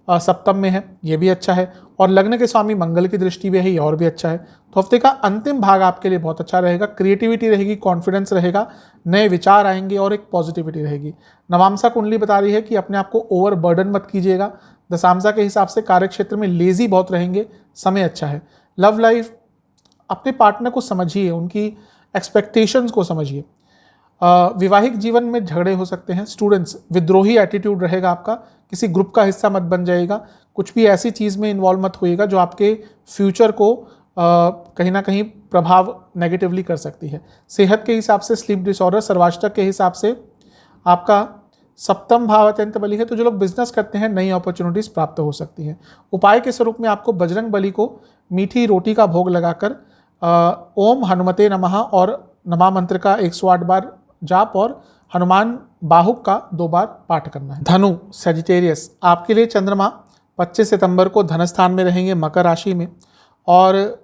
सप्तम में है, ये भी अच्छा है, और लग्न के स्वामी मंगल की दृष्टि भी है, ये और भी अच्छा है। तो हफ्ते का अंतिम भाग आपके लिए बहुत अच्छा रहेगा। क्रिएटिविटी रहेगी, कॉन्फिडेंस रहेगा, नए विचार आएंगे और एक पॉजिटिविटी रहेगी। नवामसा कुंडली बता रही है कि अपने आप को ओवर बर्डन मत कीजिएगा। दशामसा के हिसाब से कार्य क्षेत्र में लेजी बहुत रहेंगे, समय अच्छा है। लव लाइफ, अपने पार्टनर को समझिए, उनकी एक्सपेक्टेशंस को समझिए। वैवाहिक जीवन में झगड़े हो सकते हैं। स्टूडेंट्स, विद्रोही एटीट्यूड रहेगा आपका, किसी ग्रुप का हिस्सा मत बन जाइएगा, कुछ भी ऐसी चीज़ में इन्वॉल्व मत होइएगा जो आपके फ्यूचर को कहीं ना कहीं प्रभाव नेगेटिवली कर सकती है। सेहत के हिसाब से स्लीप डिसऑर्डर, सर्वाष्टक के हिसाब से आपका सप्तम भाव अत्यंत बली है, तो जो लोग बिजनेस करते हैं नई अपॉर्चुनिटीज प्राप्त हो सकती है। उपाय के स्वरूप में आपको बजरंग बली को मीठी रोटी का भोग लगाकर ओम हनुमते नमः और नमा मंत्र का 108 बार जाप और हनुमान बाहुक का 2 बार पाठ करना है। धनु सेजिटेरियस, आपके लिए चंद्रमा 25 सितंबर को धन स्थान में रहेंगे मकर राशि में, और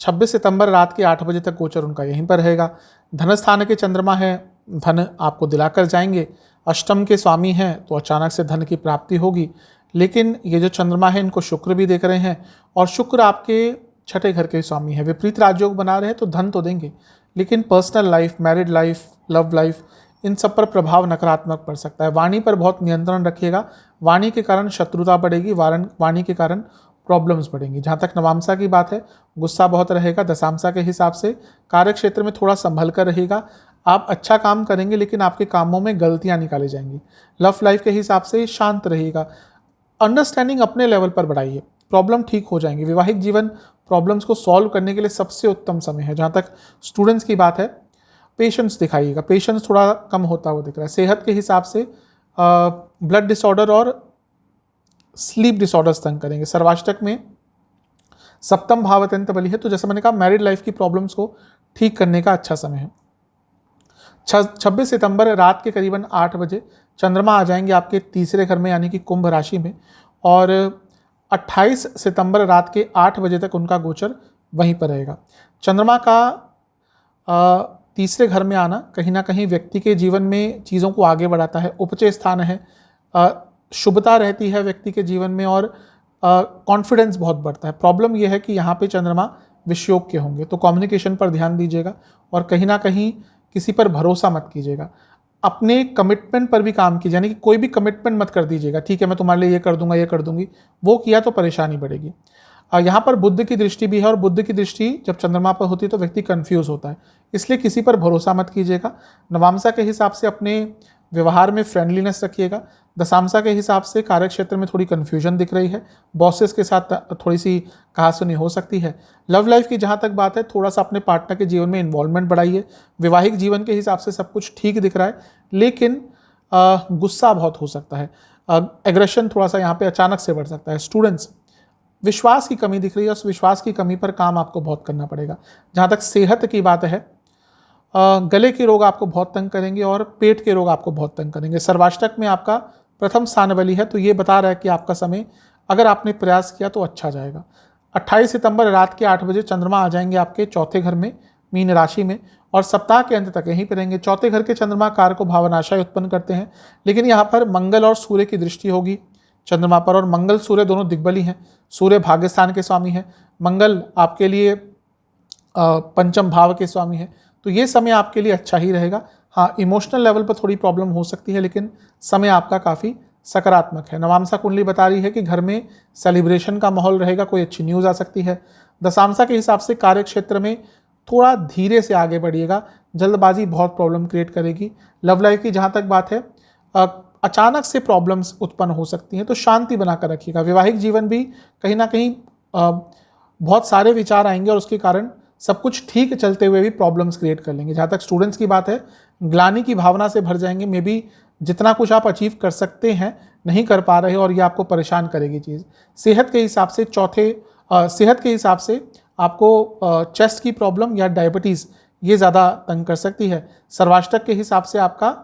26 सितंबर रात के 8 बजे तक गोचर उनका यहीं पर रहेगा। धन स्थान के चंद्रमा है, धन आपको दिलाकर जाएंगे। अष्टम के स्वामी हैं तो अचानक से धन की प्राप्ति होगी, लेकिन ये जो चंद्रमा है इनको शुक्र भी देख रहे हैं, और शुक्र आपके छठे घर के स्वामी है। विपरीत राजयोग बना रहे हैं तो धन तो देंगे, लेकिन personal life, married life, love life, इन सब पर प्रभाव नकारात्मक पड़ सकता है। वाणी पर बहुत नियंत्रण रखिएगा, वाणी के कारण शत्रुता बढ़ेगी, वाणी के कारण प्रॉब्लम्स बढ़ेंगी। जहाँ तक नवामसा की बात है, गुस्सा बहुत रहेगा। दशामसा के हिसाब से कार्य क्षेत्र में थोड़ा संभल कर रहेगा। आप अच्छा काम करेंगे लेकिन आपके कामों में गलतियाँ निकाली जाएंगी। लव लाइफ के हिसाब से शांत रहेगा। अंडरस्टैंडिंग अपने लेवल पर बढ़ाइए, प्रॉब्लम ठीक हो जाएंगी। वैवाहिक जीवन प्रॉब्लम्स को सॉल्व करने के लिए सबसे उत्तम समय है। जहाँ तक स्टूडेंट्स की बात है, पेशेंस दिखाइएगा, पेशेंस थोड़ा कम होता हुआ दिख रहा है। सेहत के हिसाब से ब्लड डिसऑर्डर और स्लीप डिसऑर्डर्स तंग करेंगे। सर्वाष्टक में सप्तम भाव अत्यंत बली है, तो जैसे मैंने कहा मैरिड लाइफ की प्रॉब्लम्स को ठीक करने का अच्छा समय है। 26 सितंबर रात के करीबन 8 बजे चंद्रमा आ जाएंगे आपके तीसरे घर में यानी कि कुंभ राशि में, और 28 सितंबर रात के 8 बजे तक उनका गोचर वहीं पर रहेगा। चंद्रमा का तीसरे घर में आना कहीं ना कहीं व्यक्ति के जीवन में चीज़ों को आगे बढ़ाता है। उपचय स्थान है, शुभता रहती है व्यक्ति के जीवन में, और कॉन्फिडेंस बहुत बढ़ता है। प्रॉब्लम यह है कि यहाँ पे चंद्रमा विषयोग के होंगे, तो कम्युनिकेशन पर ध्यान दीजिएगा, और कहीं ना कहीं किसी पर भरोसा मत कीजिएगा। अपने कमिटमेंट पर भी काम कीजिए, यानी कि कोई भी कमिटमेंट मत कर दीजिएगा, ठीक है मैं तुम्हारे लिए ये कर दूंगा, ये कर दूंगी, वो किया तो परेशानी बढ़ेगी। यहाँ पर बुध की दृष्टि भी है, और बुध की दृष्टि जब चंद्रमा पर होती है तो व्यक्ति कंफ्यूज होता है, इसलिए किसी पर भरोसा मत कीजिएगा। नवामसा के हिसाब से अपने व्यवहार में फ्रेंडलीनेस रखिएगा। दशामसा के हिसाब से कार्य क्षेत्र में थोड़ी कन्फ्यूजन दिख रही है, बॉसेस के साथ थोड़ी सी कहासुनी हो सकती है। लव लाइफ की जहाँ तक बात है, थोड़ा सा अपने पार्टनर के जीवन में इन्वॉल्वमेंट बढ़ाइए। वैवाहिक जीवन के हिसाब से सब कुछ ठीक दिख रहा है, लेकिन गुस्सा बहुत हो सकता है, एग्रेशन थोड़ा सा यहाँ पे अचानक से बढ़ सकता है। स्टूडेंट्स, विश्वास की कमी दिख रही है, उस विश्वास की कमी पर काम आपको बहुत करना पड़ेगा। जहाँ तक सेहत की बात है, गले के रोग आपको बहुत तंग करेंगे और पेट के रोग आपको बहुत तंग करेंगे। सर्वाष्टक में आपका प्रथम स्थान बली है, तो ये बता रहा है कि आपका समय अगर आपने प्रयास किया तो अच्छा जाएगा। 28 सितंबर रात के 8 बजे चंद्रमा आ जाएंगे आपके चौथे घर में मीन राशि में, और सप्ताह के अंत तक यहीं पर रहेंगे। चौथे घर के चंद्रमा कार को भावनाशय उत्पन्न करते हैं, लेकिन यहाँ पर मंगल और सूर्य की दृष्टि होगी चंद्रमा पर, और मंगल सूर्य दोनों दिग्बली हैं। सूर्य भाग्यस्थान के स्वामी हैं, मंगल आपके लिए पंचम भाव के स्वामी हैं, तो ये समय आपके लिए अच्छा ही रहेगा। हाँ, इमोशनल लेवल पर थोड़ी प्रॉब्लम हो सकती है, लेकिन समय आपका काफ़ी सकारात्मक है। नवामसा कुंडली बता रही है कि घर में सेलिब्रेशन का माहौल रहेगा, कोई अच्छी न्यूज़ आ सकती है। दशामसा के हिसाब से कार्य क्षेत्र में थोड़ा धीरे से आगे बढ़िएगा, जल्दबाजी बहुत प्रॉब्लम क्रिएट करेगी। लव लाइफ की जहाँ तक बात है, अचानक से प्रॉब्लम्स उत्पन्न हो सकती हैं, तो शांति बनाकर रखिएगा। वैवाहिक जीवन भी कहीं ना कहीं बहुत सारे विचार आएंगे, और उसके कारण सब कुछ ठीक चलते हुए भी प्रॉब्लम्स क्रिएट कर लेंगे। जहाँ तक स्टूडेंट्स की बात है, ग्लानि की भावना से भर जाएंगे। मे बी जितना कुछ आप अचीव कर सकते हैं नहीं कर पा रहे, और ये आपको परेशान करेगी चीज़। सेहत के हिसाब से सेहत के हिसाब से आपको चेस्ट की प्रॉब्लम या डायबिटीज़ ये ज़्यादा तंग कर सकती है। सर्वाष्टक के हिसाब से आपका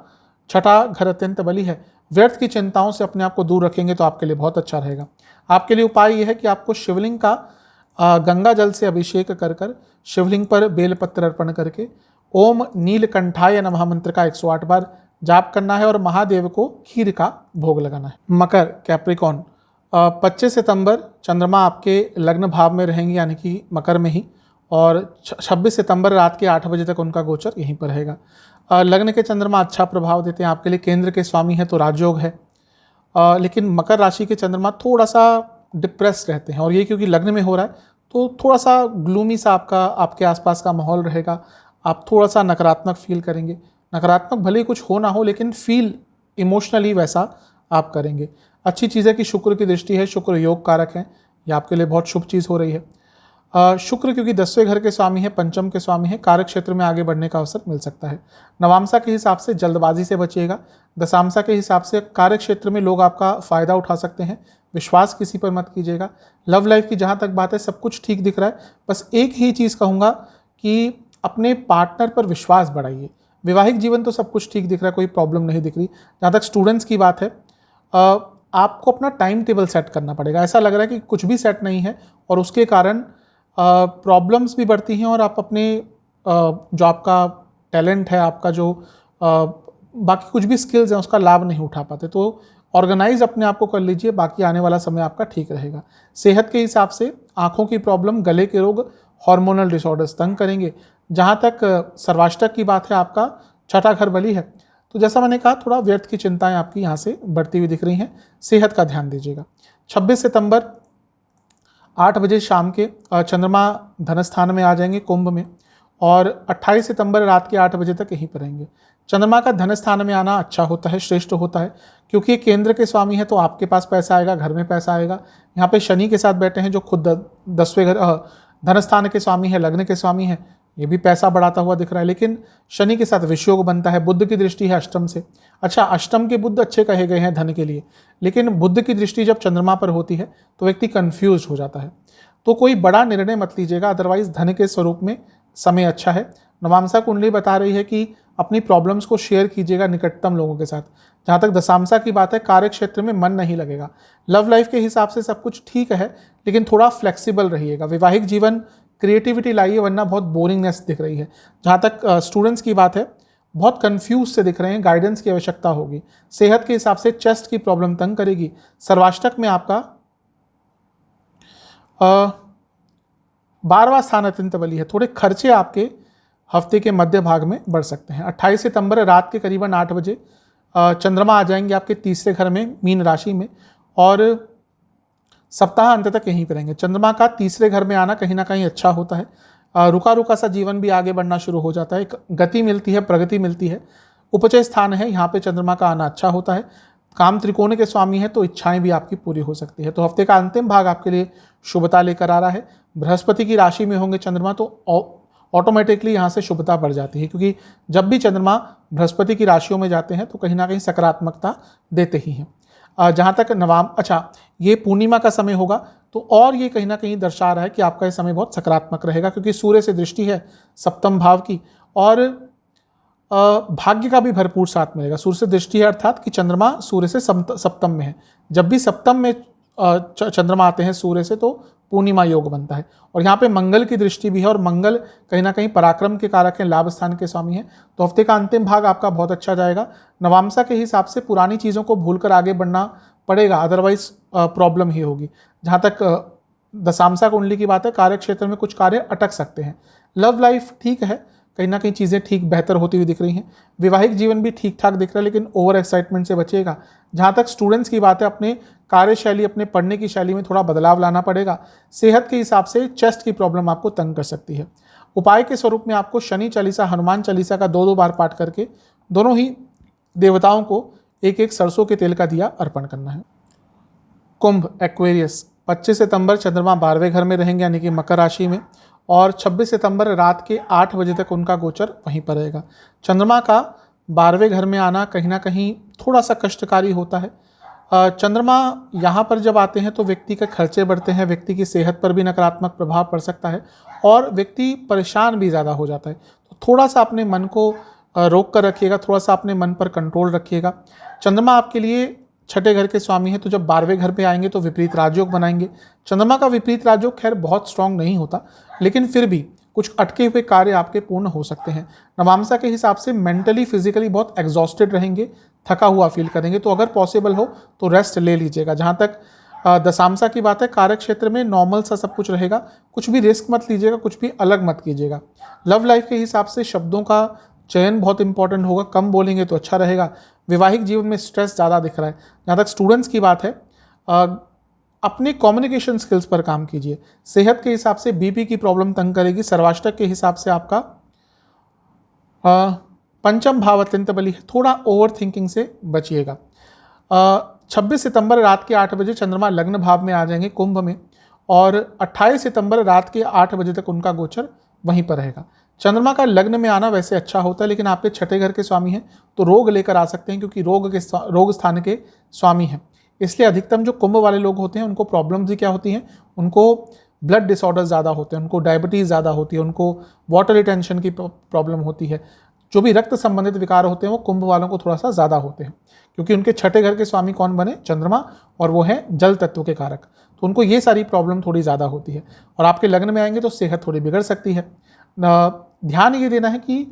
छठा घर अत्यंत बली है। व्यर्थ की चिंताओं से अपने आप को दूर रखेंगे तो आपके लिए बहुत अच्छा रहेगा। आपके लिए उपाय यह है कि आपको शिवलिंग का गंगा जल से अभिषेक कर कर शिवलिंग पर बेलपत्र अर्पण करके ओम नीलकंठाय नमः मंत्र का 108 बार जाप करना है, और महादेव को खीर का भोग लगाना है। मकर कैप्रिकॉन, 25 सितंबर चंद्रमा आपके लग्न भाव में रहेंगे यानी कि मकर में ही, और 26 सितंबर रात के 8 बजे तक उनका गोचर यहीं पर रहेगा। लग्न के चंद्रमा अच्छा प्रभाव देते हैं आपके लिए, केंद्र के स्वामी हैं तो राजयोग है, लेकिन मकर राशि के चंद्रमा थोड़ा सा डिप्रेस रहते हैं, और ये क्योंकि लग्न में हो रहा है तो थोड़ा सा ग्लूमी सा आपके आसपास का माहौल रहेगा। आप थोड़ा सा नकारात्मक फील करेंगे। नकारात्मक भले ही कुछ हो ना हो, लेकिन फील इमोशनली वैसा आप करेंगे। अच्छी चीज़ है कि शुक्र की दृष्टि है, शुक्र योग कारक है, ये आपके लिए बहुत शुभ चीज़ हो रही है। शुक्र क्योंकि 10वें घर के स्वामी है, पंचम के स्वामी है, कार्य क्षेत्र में आगे बढ़ने का अवसर मिल सकता है। नवामसा के हिसाब से जल्दबाजी से बचिएगा। दशामसा के हिसाब से कार्य क्षेत्र में लोग आपका फायदा उठा सकते हैं, विश्वास किसी पर मत कीजिएगा। लव लाइफ की जहाँ तक बात है सब कुछ ठीक दिख रहा है, बस एक ही चीज़ कहूँगा कि अपने पार्टनर पर विश्वास बढ़ाइए। वैवाहिक जीवन तो सब कुछ ठीक दिख रहा है, कोई प्रॉब्लम नहीं दिख रही। जहाँ तक स्टूडेंट्स की बात है, आपको अपना टाइम टेबल सेट करना पड़ेगा। ऐसा लग रहा है कि कुछ भी सेट नहीं है और उसके कारण प्रॉब्लम्स भी बढ़ती हैं और आप अपने जो आपका टैलेंट है, आपका जो बाकी कुछ भी स्किल्स हैं उसका लाभ नहीं उठा पाते। तो ऑर्गेनाइज अपने आप को कर लीजिए, बाकी आने वाला समय आपका ठीक रहेगा। सेहत के हिसाब से आँखों की प्रॉब्लम, गले के रोग, हार्मोनल डिसऑर्डर्स तंग करेंगे। जहाँ तक सर्वाष्टक की बात है, आपका छठा घर बली है, तो जैसा मैंने कहा थोड़ा व्यर्थ की चिंताएं आपकी यहाँ से बढ़ती हुई दिख रही हैं। सेहत का ध्यान दीजिएगा। 26 सितंबर 8 बजे शाम के चंद्रमा धन स्थान में आ जाएंगे कुंभ में, और 28 सितंबर रात के 8 बजे तक यहीं पर रहेंगे। चंद्रमा का धन स्थान में आना अच्छा होता है, श्रेष्ठ होता है, क्योंकि ये केंद्र के स्वामी है तो आपके पास पैसा आएगा, घर में पैसा आएगा। यहाँ पे शनि के साथ बैठे हैं जो खुद 10वें घर धन स्थान के स्वामी है, लग्न के स्वामी है, ये भी पैसा बढ़ाता हुआ दिख रहा है। लेकिन शनि के साथ विषयोग बनता है, बुध की दृष्टि है अष्टम से। अच्छा, अष्टम के बुध अच्छे कहे गए हैं धन के लिए, लेकिन बुध की दृष्टि जब चंद्रमा पर होती है तो व्यक्ति कंफ्यूज हो जाता है। तो कोई बड़ा निर्णय मत लीजिएगा, अदरवाइज धन के स्वरूप में समय अच्छा है। नवामसा कुंडली बता रही है कि अपनी प्रॉब्लम्स को शेयर कीजिएगा निकटतम लोगों के साथ। जहाँ तक दशामसा की बात है, कार्य क्षेत्र में मन नहीं लगेगा। लव लाइफ के हिसाब से सब कुछ ठीक है, लेकिन थोड़ा फ्लेक्सिबल रहिएगा। वैवाहिक जीवन क्रिएटिविटी लाइए, वरना बहुत बोरिंगनेस दिख रही है। जहाँ तक स्टूडेंट्स की बात है, बहुत कंफ्यूज से दिख रहे हैं, गाइडेंस की आवश्यकता होगी। सेहत के हिसाब से चेस्ट की प्रॉब्लम तंग करेगी। सर्वाष्टक में आपका 12वां स्थान अत्यंत बली है, थोड़े खर्चे आपके हफ्ते के मध्य भाग में बढ़ सकते हैं। 28 सितंबर रात के करीबन 8 बजे चंद्रमा आ जाएंगे आपके तीसरे घर में, मीन राशि में, और सप्ताह अंत तक यहीं पर रहेंगे। चंद्रमा का तीसरे घर में आना कहीं ना कहीं अच्छा होता है। रुका रुका सा जीवन भी आगे बढ़ना शुरू हो जाता है, एक गति मिलती है, प्रगति मिलती है। उपचय स्थान है, यहाँ पे चंद्रमा का आना अच्छा होता है। काम त्रिकोण के स्वामी है तो इच्छाएं भी आपकी पूरी हो सकती है। तो हफ्ते का अंतिम भाग आपके लिए शुभता लेकर आ रहा है। बृहस्पति की राशि में होंगे चंद्रमा तो ऑटोमेटिकली यहाँ से शुभता बढ़ जाती है, क्योंकि जब भी चंद्रमा बृहस्पति की राशियों में जाते हैं तो कहीं ना कहीं सकारात्मकता देते ही हैं। जहाँ तक ये पूर्णिमा का समय होगा तो और ये कहीं ना कहीं दर्शा रहा है कि आपका ये समय बहुत सकारात्मक रहेगा, क्योंकि सूर्य से दृष्टि है सप्तम भाव की, और भाग्य का भी भरपूर साथ मिलेगा। सूर्य से दृष्टि है अर्थात कि चंद्रमा सूर्य से सप्तम में है। जब भी सप्तम में चंद्रमा आते हैं सूर्य से तो पूर्णिमा योग बनता है, और यहाँ पे मंगल की दृष्टि भी है, और मंगल कहीं ना कहीं पराक्रम के कारक हैं, लाभ स्थान के स्वामी हैं। तो हफ्ते का अंतिम भाग आपका बहुत अच्छा जाएगा। नवामसा के हिसाब से पुरानी चीज़ों को भूलकर आगे बढ़ना पड़ेगा, अदरवाइज प्रॉब्लम ही होगी। जहाँ तक दशामसा कुंडली की बात है, कार्य क्षेत्र में कुछ कार्य अटक सकते हैं। लव लाइफ ठीक है, कहीं ना कहीं चीज़ें ठीक बेहतर होती हुई दिख रही हैं। वैवाहिक जीवन भी ठीक ठाक दिख रहा है, लेकिन ओवर एक्साइटमेंट से बचिएगा। जहाँ तक स्टूडेंट्स की बात है, अपने कार्यशैली, अपने पढ़ने की शैली में थोड़ा बदलाव लाना पड़ेगा। सेहत के हिसाब से चेस्ट की प्रॉब्लम आपको तंग कर सकती है। उपाय के स्वरूप में आपको शनि चालीसा, हनुमान चालीसा का 2-2 बार पाठ करके दोनों ही देवताओं को एक एक सरसों के तेल का दिया अर्पण करना है। कुंभ एक्वेरियस 25 सितंबर चंद्रमा 12वें घर में रहेंगे, यानी कि मकर राशि में, और 26 सितंबर रात के 8 बजे तक उनका गोचर वहीं पर रहेगा। चंद्रमा का 12वें घर में आना कहीं ना कहीं थोड़ा सा कष्टकारी होता है। चंद्रमा यहाँ पर जब आते हैं तो व्यक्ति के खर्चे बढ़ते हैं, व्यक्ति की सेहत पर भी नकारात्मक प्रभाव पड़ सकता है, और व्यक्ति परेशान भी ज़्यादा हो जाता है। तो थोड़ा सा अपने मन को रोक कर रखिएगा, थोड़ा सा अपने मन पर कंट्रोल रखिएगा। चंद्रमा आपके लिए छठे घर के स्वामी है, तो जब 12वें घर पे आएंगे तो विपरीत राजयोग बनाएंगे। चंद्रमा का विपरीत राजयोग खैर बहुत स्ट्रांग नहीं होता, लेकिन फिर भी कुछ अटके हुए कार्य आपके पूर्ण हो सकते हैं। नवामसा के हिसाब से मेंटली फिजिकली बहुत एग्जॉस्टेड रहेंगे, थका हुआ फील करेंगे, तो अगर पॉसिबल हो तो रेस्ट ले लीजिएगा। जहाँ तक दशामसा की बात है, कार्य क्षेत्र में नॉर्मल सा सब कुछ रहेगा, कुछ भी रिस्क मत लीजिएगा, कुछ भी अलग मत कीजिएगा। लव लाइफ के हिसाब से शब्दों का चयन बहुत इंपॉर्टेंट होगा, कम बोलेंगे तो अच्छा रहेगा। वैवाहिक जीवन में स्ट्रेस ज़्यादा दिख रहा है। जहाँ तक स्टूडेंट्स की बात है, अपने कम्युनिकेशन स्किल्स पर काम कीजिए। सेहत के हिसाब से बीपी की प्रॉब्लम तंग करेगी। सर्वाष्टक के हिसाब से आपका पंचम भाव अत्यंत बली है, थोड़ा ओवर थिंकिंग से बचिएगा। 26 सितंबर रात के 8 बजे चंद्रमा लग्न भाव में आ जाएंगे कुंभ में, और 28 सितंबर रात के 8 बजे तक उनका गोचर वहीं पर रहेगा। चंद्रमा का लग्न में आना वैसे अच्छा होता है, लेकिन आपके छठे घर के स्वामी हैं तो रोग लेकर आ सकते हैं, क्योंकि रोग स्थान के स्वामी हैं। इसलिए अधिकतम जो कुंभ वाले लोग होते हैं उनको प्रॉब्लम्स ही क्या होती हैं, उनको ब्लड डिसऑर्डर ज़्यादा होते हैं, उनको डायबिटीज़ ज़्यादा होती है, उनको वाटर रिटेंशन की प्रॉब्लम होती है। जो भी रक्त संबंधित विकार होते हैं वो कुंभ वालों को थोड़ा सा ज़्यादा होते हैं, क्योंकि उनके छठे घर के स्वामी कौन बने, चंद्रमा, और वो है जल तत्व के कारक। तो उनको ये सारी प्रॉब्लम थोड़ी ज़्यादा होती है। और आपके लग्न में आएंगे तो सेहत थोड़ी बिगड़ सकती है। ध्यान ये देना है कि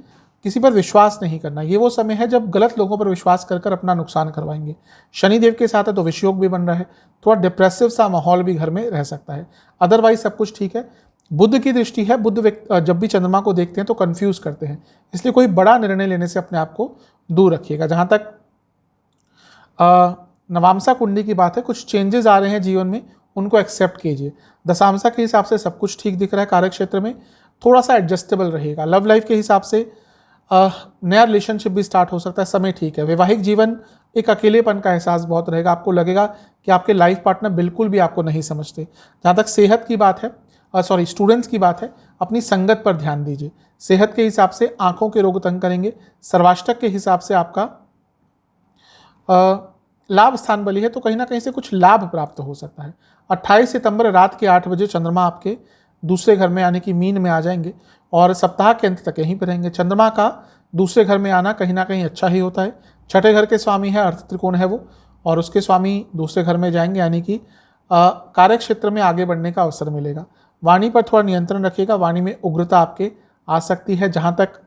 किसी पर विश्वास नहीं करना। ये वो समय है जब गलत लोगों पर विश्वास कर अपना नुकसान करवाएंगे। शनिदेव के साथ है तो विषयोग भी बन रहा है, थोड़ा डिप्रेसिव सा माहौल भी घर में रह सकता है। अदरवाइज सब कुछ ठीक है। बुध की दृष्टि है, बुध जब भी चंद्रमा को देखते हैं तो कंफ्यूज करते हैं, इसलिए कोई बड़ा निर्णय लेने से अपने आप को दूर रखिएगा। जहाँ तक नवामसा कुंडली की बात है, कुछ चेंजेस आ रहे हैं जीवन में, उनको एक्सेप्ट कीजिए। दशामसा के हिसाब से सब कुछ ठीक दिख रहा है, कार्य क्षेत्र में थोड़ा सा एडजस्टेबल रहेगा। लव लाइफ के हिसाब से नया रिलेशनशिप भी स्टार्ट हो सकता है, समय ठीक है। वैवाहिक जीवन एक अकेलेपन का एहसास बहुत रहेगा, आपको लगेगा कि आपके लाइफ पार्टनर बिल्कुल भी आपको नहीं समझते। जहाँ तक सेहत की बात है, स्टूडेंट्स की बात है, अपनी संगत पर ध्यान दीजिए। सेहत के हिसाब से आंखों के रोग तंग करेंगे। सर्वाष्टक के हिसाब से आपका लाभ स्थान बली है, तो कहीं ना कहीं से कुछ लाभ प्राप्त हो सकता है। 28 सितंबर रात के 8 बजे चंद्रमा आपके दूसरे घर में यानी कि मीन में आ जाएंगे और सप्ताह के अंत तक यहीं पर रहेंगे। चंद्रमा का दूसरे घर में आना कहीं ना कहीं अच्छा ही होता है। छठे घर के स्वामी है, अर्थ त्रिकोण है वो, और उसके स्वामी दूसरे घर में जाएंगे, यानी कि कार्य क्षेत्र में आगे बढ़ने का अवसर मिलेगा। वाणी पर थोड़ा नियंत्रण रखिएगा, वाणी में उग्रता आपके आ सकती है। जहाँ तक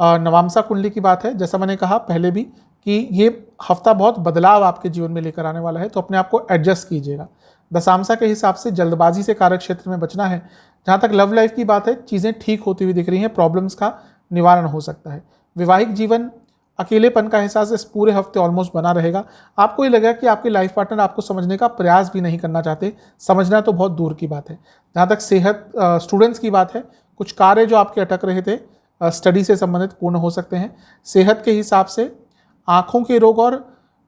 नवामसा कुंडली की बात है, जैसा मैंने कहा पहले भी कि ये हफ्ता बहुत बदलाव आपके जीवन में लेकर आने वाला है, तो अपने आप को एडजस्ट कीजिएगा। दशामसा के हिसाब से जल्दबाजी से कार्य क्षेत्र में बचना है। जहाँ तक लव लाइफ की बात है, चीज़ें ठीक होती हुई दिख रही हैं, प्रॉब्लम्स का निवारण हो सकता है। वैवाहिक जीवन अकेलेपन का एहसास इस पूरे हफ्ते ऑलमोस्ट बना रहेगा। आपको ये लगेगा कि आपके लाइफ पार्टनर आपको समझने का प्रयास भी नहीं करना चाहते, समझना तो बहुत दूर की बात है। जहाँ तक सेहत स्टूडेंट्स की बात है, कुछ कार्य जो आपके अटक रहे थे स्टडी से संबंधित पूर्ण हो सकते हैं। सेहत के हिसाब से आँखों के रोग और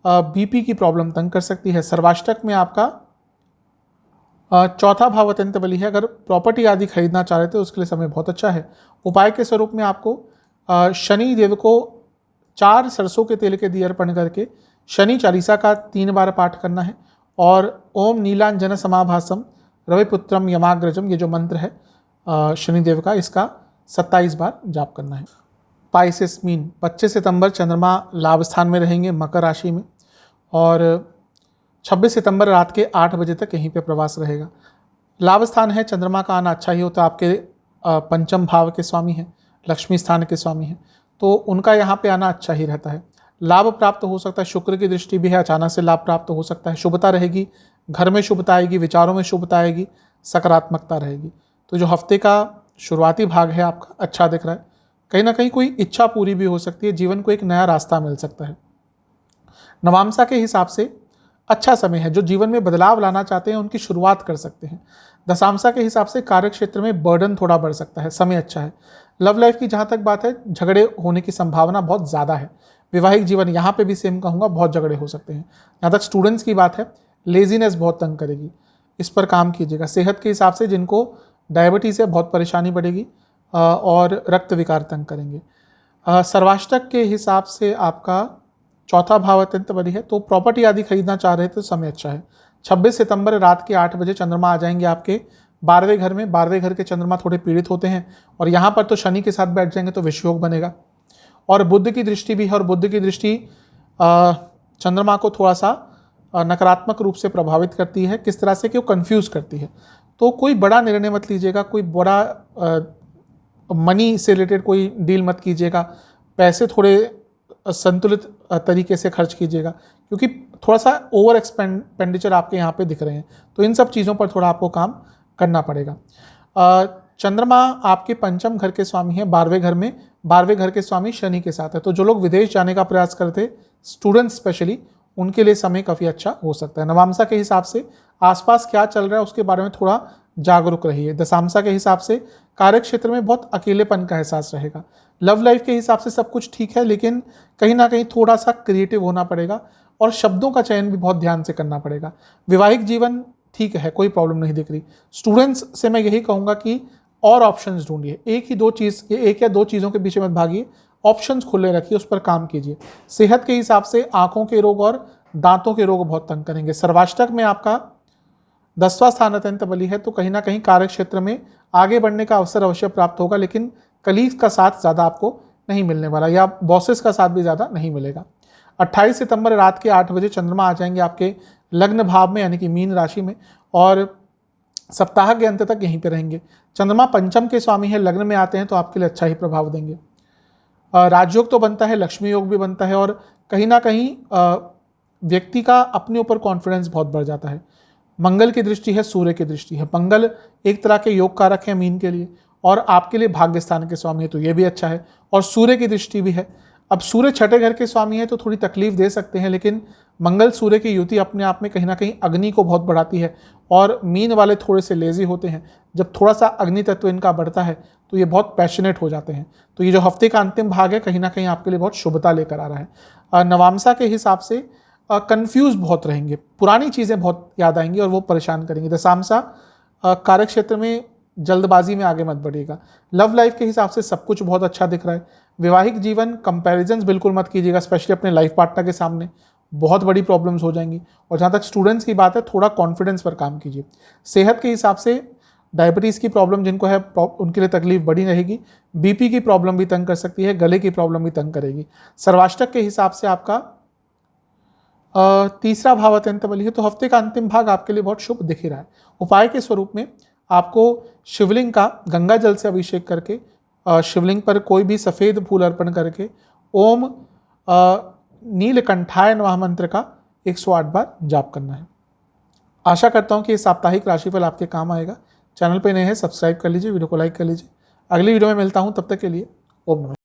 बीपी की प्रॉब्लम तंग कर सकती है। सर्वाष्टक में आपका चौथा भाव अत्यंत बली है, अगर प्रॉपर्टी आदि खरीदना चाह रहे थे उसके लिए समय बहुत अच्छा है। उपाय के स्वरूप में आपको शनि देव को 4 सरसों के तेल के दिए अर्पण करके शनि चालीसा का 3 बार पाठ करना है, और ओम नीलांजन समाभासम रविपुत्रम यमाग्रजम, ये जो मंत्र है शनिदेव का, इसका 27 बार जाप करना है। पाइसेस मीन 25 सितंबर चंद्रमा लाभ स्थान में रहेंगे मकर राशि में, और 26 सितंबर रात के 8 बजे तक यहीं पे प्रवास रहेगा। लाभ स्थान है, चंद्रमा का आना अच्छा ही होता है। आपके पंचम भाव के स्वामी हैं, लक्ष्मी स्थान के स्वामी हैं, तो उनका यहाँ पे आना अच्छा ही रहता है। लाभ प्राप्त हो सकता है, शुक्र की दृष्टि भी है, अचानक से लाभ प्राप्त हो सकता है। शुभता रहेगी, घर में शुभता आएगी, विचारों में शुभता आएगी, सकारात्मकता रहेगी। तो जो हफ्ते का शुरुआती भाग है आपका अच्छा दिख रहा है। कहीं ना कहीं कोई इच्छा पूरी भी हो सकती है, जीवन को एक नया रास्ता मिल सकता है। नवामसा के हिसाब से अच्छा समय है, जो जीवन में बदलाव लाना चाहते हैं उनकी शुरुआत कर सकते हैं। दशामसा के हिसाब से कार्य क्षेत्र में बर्डन थोड़ा बढ़ सकता है, समय अच्छा है। लव लाइफ की जहाँ तक बात है, झगड़े होने की संभावना बहुत ज़्यादा है। वैवाहिक जीवन यहाँ पे भी सेम कहूँगा, बहुत झगड़े हो सकते हैं। जहाँ तक स्टूडेंट्स की बात है, लेजीनेस बहुत तंग करेगी, इस पर काम कीजिएगा। सेहत के हिसाब से जिनको डायबिटीज़ से बहुत परेशानी बढ़ेगी और रक्त विकार तंग करेंगे। सर्वाष्टक के हिसाब से आपका चौथा भाव अत्यंत बली है, तो प्रॉपर्टी आदि खरीदना चाह रहे थे तो समय अच्छा है। 26 सितंबर रात के 8 बजे चंद्रमा आ जाएंगे आपके 12वें घर में। 12वें घर के चंद्रमा थोड़े पीड़ित होते हैं, और यहाँ पर तो शनि के साथ बैठ जाएंगे तो विषयोग बनेगा। और बुध की दृष्टि भी है, और बुध की दृष्टि चंद्रमा को थोड़ा सा नकारात्मक रूप से प्रभावित करती है। किस तरह से कि वो कन्फ्यूज़ करती है। तो कोई बड़ा निर्णय मत लीजिएगा, कोई बड़ा मनी से रिलेटेड कोई डील मत कीजिएगा। पैसे थोड़े संतुलित तरीके से खर्च कीजिएगा, क्योंकि थोड़ा सा ओवर एक्सपेंडिचर आपके यहाँ पे दिख रहे हैं। तो इन सब चीज़ों पर थोड़ा आपको काम करना पड़ेगा। चंद्रमा आपके पंचम घर के स्वामी हैं 12वें घर में। 12वें घर के स्वामी शनि के साथ है, तो जो लोग विदेश जाने का प्रयास करते, स्टूडेंट्स स्पेशली, उनके लिए समय काफ़ी अच्छा हो सकता है। नवामसा के हिसाब से आसपास क्या चल रहा है उसके बारे में थोड़ा जागरूक रहिए। दशामसा के हिसाब से कार्य क्षेत्र में बहुत अकेलेपन का एहसास रहेगा। लव लाइफ के हिसाब से सब कुछ ठीक है, लेकिन कहीं ना कहीं थोड़ा सा क्रिएटिव होना पड़ेगा और शब्दों का चयन भी बहुत ध्यान से करना पड़ेगा। वैवाहिक जीवन ठीक है, कोई प्रॉब्लम नहीं दिख रही। स्टूडेंट्स से मैं यही कहूँगा कि और ऑप्शंस ढूंढिए, एक या दो चीज़ों के पीछे मत भागिए, ऑप्शंस खुले रखिए, उस पर काम कीजिए। सेहत के हिसाब से आंखों के रोग और दांतों के रोग बहुत तंग करेंगे। सर्वाष्टक में आपका 10वां स्थान अत्यंत बली है, तो कहीं ना कहीं कार्य क्षेत्र में आगे बढ़ने का अवसर अवश्य प्राप्त होगा, लेकिन कलीग्स का साथ ज़्यादा आपको नहीं मिलने वाला, या बॉसेस का साथ भी ज़्यादा नहीं मिलेगा। 28 सितंबर रात के 8 बजे चंद्रमा आ जाएंगे आपके लग्न भाव में, यानी कि मीन राशि में, और सप्ताह के अंत तक यहीं पे रहेंगे। चंद्रमा पंचम के स्वामी है, लग्न में आते हैं तो आपके लिए अच्छा ही प्रभाव देंगे। राजयोग तो बनता है, लक्ष्मी योग भी बनता है, और कहीं ना कहीं व्यक्ति का अपने ऊपर कॉन्फिडेंस बहुत बढ़ जाता है। मंगल की दृष्टि है, सूर्य की दृष्टि है। मंगल एक तरह के योग कारक है मीन के लिए, और आपके लिए भाग्य स्थान के स्वामी है, तो ये भी अच्छा है। और सूर्य की दृष्टि भी है। अब सूर्य छठे घर के स्वामी है तो थोड़ी तकलीफ दे सकते हैं, लेकिन मंगल सूर्य की युति अपने आप में कहीं ना कहीं अग्नि को बहुत बढ़ाती है, और मीन वाले थोड़े से लेजी होते हैं। जब थोड़ा सा अग्नि तत्व इनका बढ़ता है तो ये बहुत पैशनेट हो जाते हैं। तो ये जो हफ्ते का अंतिम भाग है कहीं ना कहीं आपके लिए बहुत शुभता लेकर आ रहा है। नवामसा के हिसाब से कंफ्यूज बहुत रहेंगे, पुरानी चीज़ें बहुत याद आएंगी और वो परेशान करेंगी। दशामसा कार्य क्षेत्र में जल्दबाजी में आगे मत बढ़िएगा। लव लाइफ के हिसाब से सब कुछ बहुत अच्छा दिख रहा है। वैवाहिक जीवन कंपैरिजंस बिल्कुल मत कीजिएगा, स्पेशली अपने लाइफ पार्टनर के सामने, बहुत बड़ी प्रॉब्लम्स हो जाएंगी। और जहाँ तक स्टूडेंट्स की बात है, थोड़ा कॉन्फिडेंस पर काम कीजिए। सेहत के हिसाब से डायबिटीज़ की प्रॉब्लम जिनको है उनके लिए तकलीफ बड़ी रहेगी। बीपी की प्रॉब्लम भी तंग कर सकती है, गले की प्रॉब्लम भी तंग करेगी। सर्वाष्टक के हिसाब से आपका तीसरा भाव अत्यंत बली है, तो हफ्ते का अंतिम भाग आपके लिए बहुत शुभ दिख ही रहा है। उपाय के स्वरूप में आपको शिवलिंग का गंगा जल से अभिषेक करके, शिवलिंग पर कोई भी सफ़ेद फूल अर्पण करके ओम नीलकंठाय नमः मंत्र का 108 बार जाप करना है। आशा करता हूँ कि ये साप्ताहिक राशिफल आपके काम आएगा। चैनल पे नए हैं, सब्सक्राइब कर लीजिए, वीडियो को लाइक कर लीजिए। अगली वीडियो में मिलता हूँ, तब तक के लिए ओम नमः।